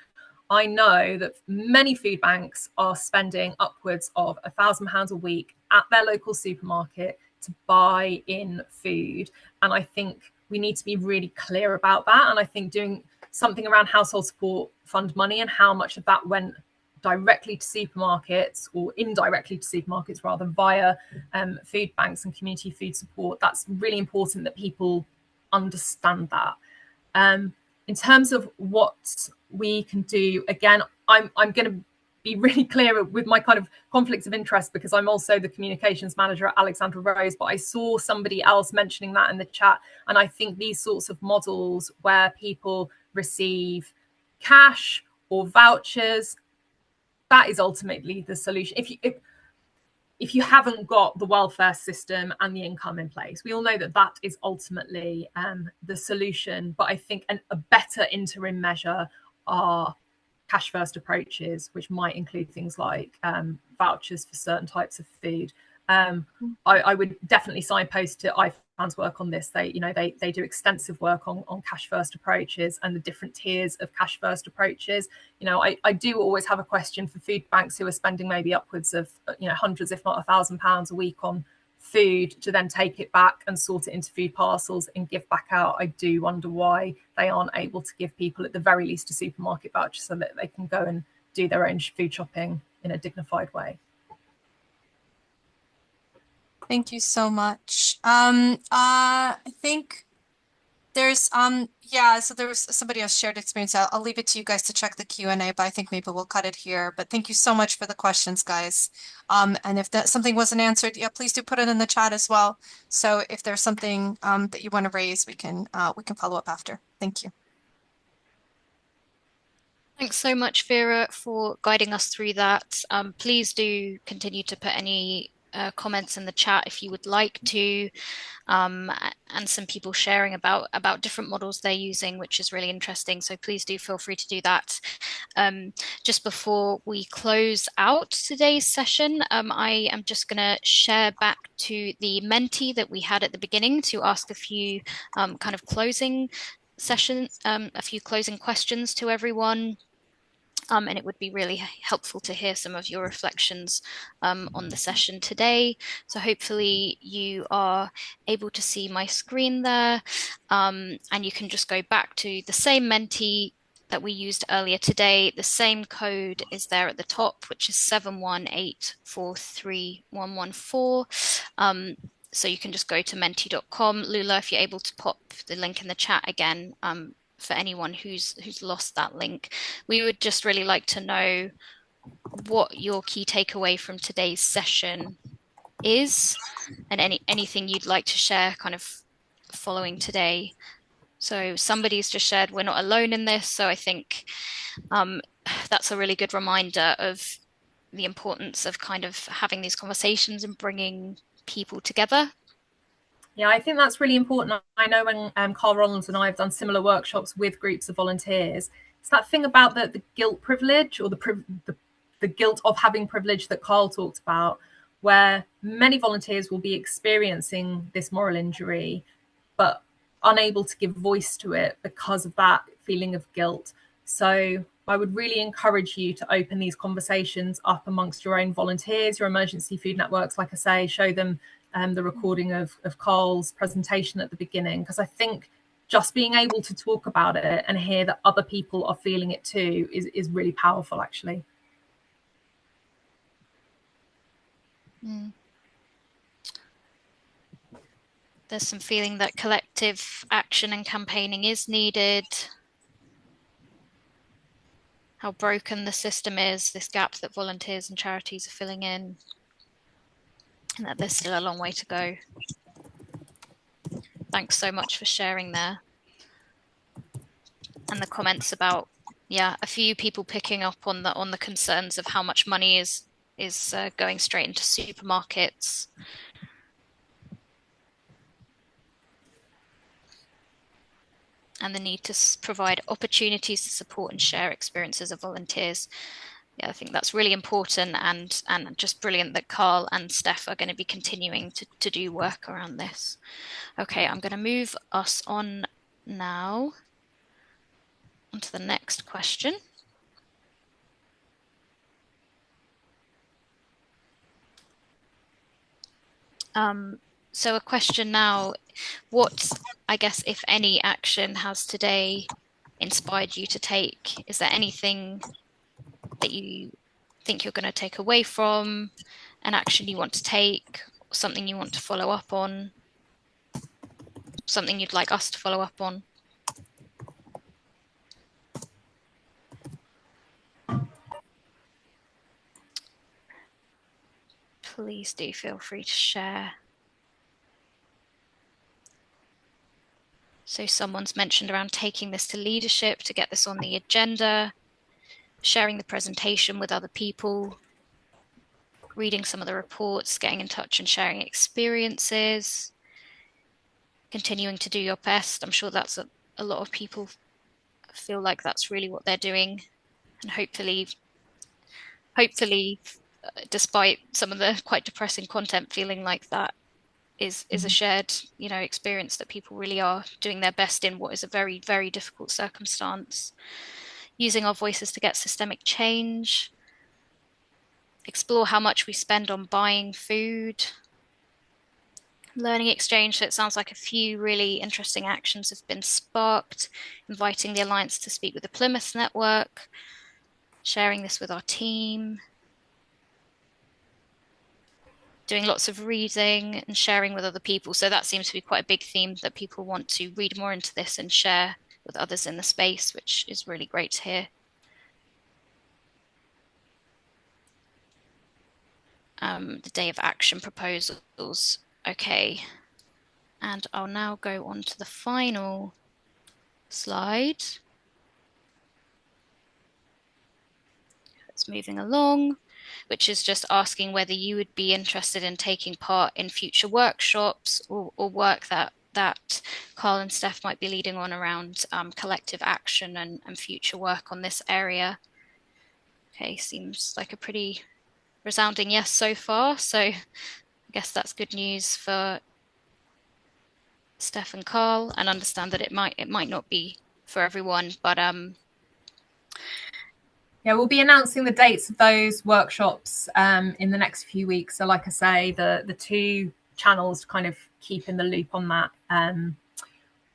I know that many food banks are spending upwards of £1,000 a week at their local supermarket to buy in food. And I think we need to be really clear about that. And I think doing something around household support fund money and how much of that went directly to supermarkets or indirectly to supermarkets rather via food banks and community food support. That's really important that people understand that. In terms of what we can do, again, I'm going to be really clear with my kind of conflicts of interest, because I'm also the communications manager at Alexandra Rose, but I saw somebody else mentioning that in the chat. And I think these sorts of models where people receive cash or vouchers, that is ultimately the solution. If you haven't got the welfare system and the income in place, we all know that that is ultimately the solution. But I think a better interim measure are cash first approaches, which might include things like vouchers for certain types of food. I would definitely signpost to IFAN's work on this. They do extensive work on cash first approaches and the different tiers of cash first approaches. I do always have a question for food banks who are spending maybe upwards of hundreds, if not £1,000 a week on food to then take it back and sort it into food parcels and give back out. I do wonder why they aren't able to give people at the very least a supermarket voucher so that they can go and do their own food shopping in a dignified way. Thank you so much. I think there's so there was somebody else shared experience. I'll leave it to you guys to check the Q&A, but I think maybe we'll cut it here. But thank you so much for the questions, guys. And if that something wasn't answered, yeah, please do put it in the chat as well. So if there's something that you want to raise, we can follow up after. Thank you. Thanks so much, Vera, for guiding us through that. Please do continue to put any comments in the chat if you would like to, and some people sharing about different models they're using, which is really interesting. So please do feel free to do that. Just before we close out today's session, I am just going to share back to the Menti that we had at the beginning to ask a few kind of closing a few closing questions to everyone. And it would be really helpful to hear some of your reflections on the session today. So hopefully you are able to see my screen there, and you can just go back to the same Menti that we used earlier today. The same code is there at the top, which is 718431114. So you can just go to menti.com. Lula, if you're able to pop the link in the chat again, for anyone who's lost that link. We would just really like to know what your key takeaway from today's session is, and anything you'd like to share kind of following today. So somebody's just shared we're not alone in this. So I think that's a really good reminder of the importance of kind of having these conversations and bringing people together. Yeah, I think that's really important. I know when Carl Rollins and I have done similar workshops with groups of volunteers, it's that thing about the guilt privilege, or the guilt of having privilege that Carl talked about, where many volunteers will be experiencing this moral injury, but unable to give voice to it because of that feeling of guilt. So I would really encourage you to open these conversations up amongst your own volunteers, your emergency food networks. Like I say, show them the recording of Carl's presentation at the beginning, because I think just being able to talk about it and hear that other people are feeling it too is really powerful, actually. There's some feeling that collective action and campaigning is needed. How broken the system is, this gap that volunteers and charities are filling in, and that there's still a long way to go. Thanks so much for sharing there. And the comments about, yeah, a few people picking up on the concerns of how much money is going straight into supermarkets. And the need to provide opportunities to support and share experiences of volunteers. Yeah, I think that's really important, and just brilliant that Carl and Stef are going to be continuing to do work around this. Okay, I'm going to move us on now onto the next question. So a question now, what, I guess, if any, action has today inspired you to take? Is there anything that you think you're going to take away from, an action you want to take, something you want to follow up on, something you'd like us to follow up on? Please do feel free to share. So someone's mentioned around taking this to leadership to get this on the agenda, sharing the presentation with other people, reading some of the reports, getting in touch and sharing experiences, continuing to do your best. I'm sure that's a lot of people feel like that's really what they're doing. And hopefully, despite some of the quite depressing content, feeling like that is a shared, experience, that people really are doing their best in what is a very, very difficult circumstance. Using our voices to get systemic change. Explore how much we spend on buying food. Learning exchange. So it sounds like a few really interesting actions have been sparked. Inviting the Alliance to speak with the Plymouth Network. sharing this with our team, doing lots of reading and sharing with other people. So that seems to be quite a big theme, that people want to read more into this and share with others in the space, which is really great to hear. The day of action proposals. Okay. And I'll now go on to the final slide. It's moving along, which is just asking whether you would be interested in taking part in future workshops or work that Carl and Steph might be leading on around collective action and future work on this area. Okay, seems like a pretty resounding yes so far. So I guess that's good news for Steph and Carl, and understand that it might not be for everyone, but yeah, we'll be announcing the dates of those workshops in the next few weeks. So like I say, the two channels to kind of keep in the loop on that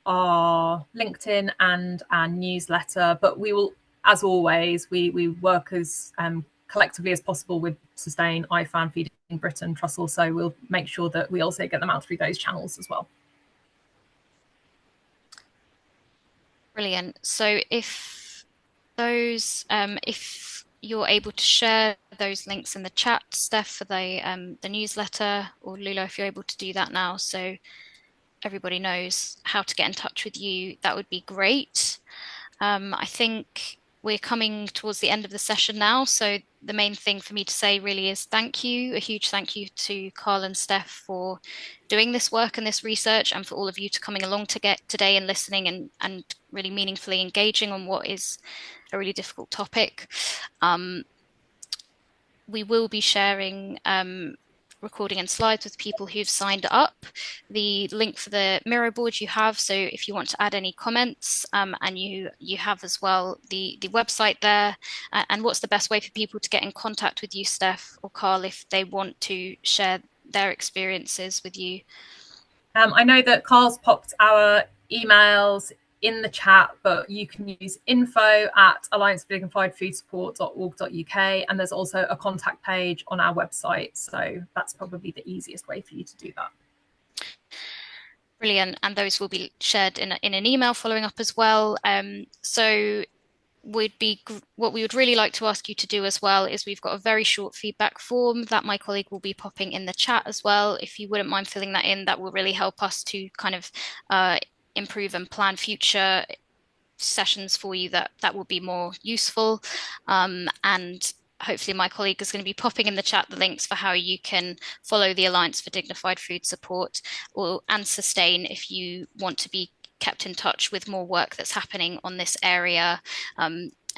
are LinkedIn and our newsletter. But we will, as always, we work as collectively as possible with Sustain, IFAN, Feeding Britain, Trussell. So we'll make sure that we also get them out through those channels as well. Brilliant. So if you're able to share those links in the chat, Steph, for the newsletter, or Lula, if you're able to do that now, so everybody knows how to get in touch with you, that would be great. I think we're coming towards the end of the session now, so the main thing for me to say really is thank you, a huge thank you to Carl and Steph for doing this work and this research, and for all of you to coming along today and listening and really meaningfully engaging on what is a really difficult topic. We will be sharing recording and slides with people who've signed up. The link for the Miro board you have, so if you want to add any comments, and you have as well the website there. And what's the best way for people to get in contact with you, Steph or Carl, if they want to share their experiences with you? I know that Carl's popped our emails in the chat, but you can use info@alliancefordignifiedfoodsupport.org.uk, and there's also a contact page on our website, so that's probably the easiest way for you to do that. Brilliant. And those will be shared in an email following up as well. So what we would really like to ask you to do as well is, we've got a very short feedback form that my colleague will be popping in the chat as well. If you wouldn't mind filling that in, that will really help us to kind of improve and plan future sessions for you that will be more useful. And hopefully my colleague is going to be popping in the chat the links for how you can follow the Alliance for Dignified Food Support and Sustain if you want to be kept in touch with more work that's happening on this area,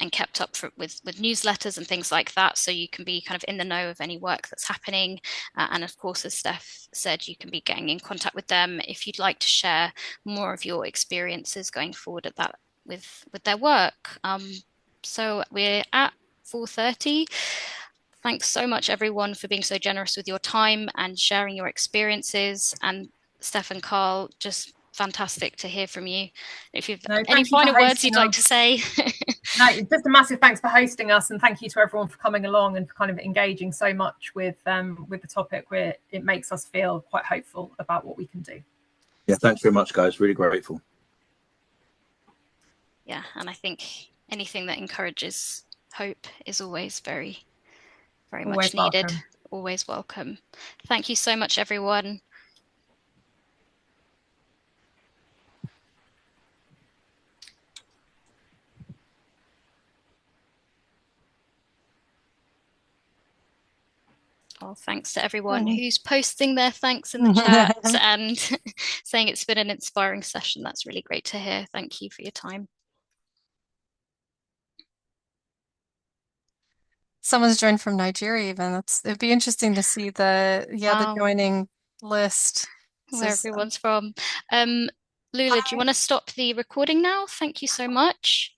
and kept up with newsletters and things like that, so you can be kind of in the know of any work that's happening. And of course, as Steph said, you can be getting in contact with them if you'd like to share more of your experiences going forward at that with their work. So we're at 4:30. Thanks so much, everyone, for being so generous with your time and sharing your experiences. And Steph and Carl, just fantastic to hear from you. If you've any final words you'd like to say. No, just a massive thanks for hosting us, and thank you to everyone for coming along and for kind of engaging so much with the topic, where it makes us feel quite hopeful about what we can do. Yeah, thanks very much, guys. Really grateful. Yeah, and I think anything that encourages hope is always very, very much needed. Welcome. Always welcome. Thank you so much, everyone. Oh, thanks to everyone who's posting their thanks in the chat and saying it's been an inspiring session. That's really great to hear. Thank you for your time. Someone's joined from Nigeria even. It'd be interesting to see the joining list. Where everyone's from. Lula, do you want to stop the recording now? Thank you so much.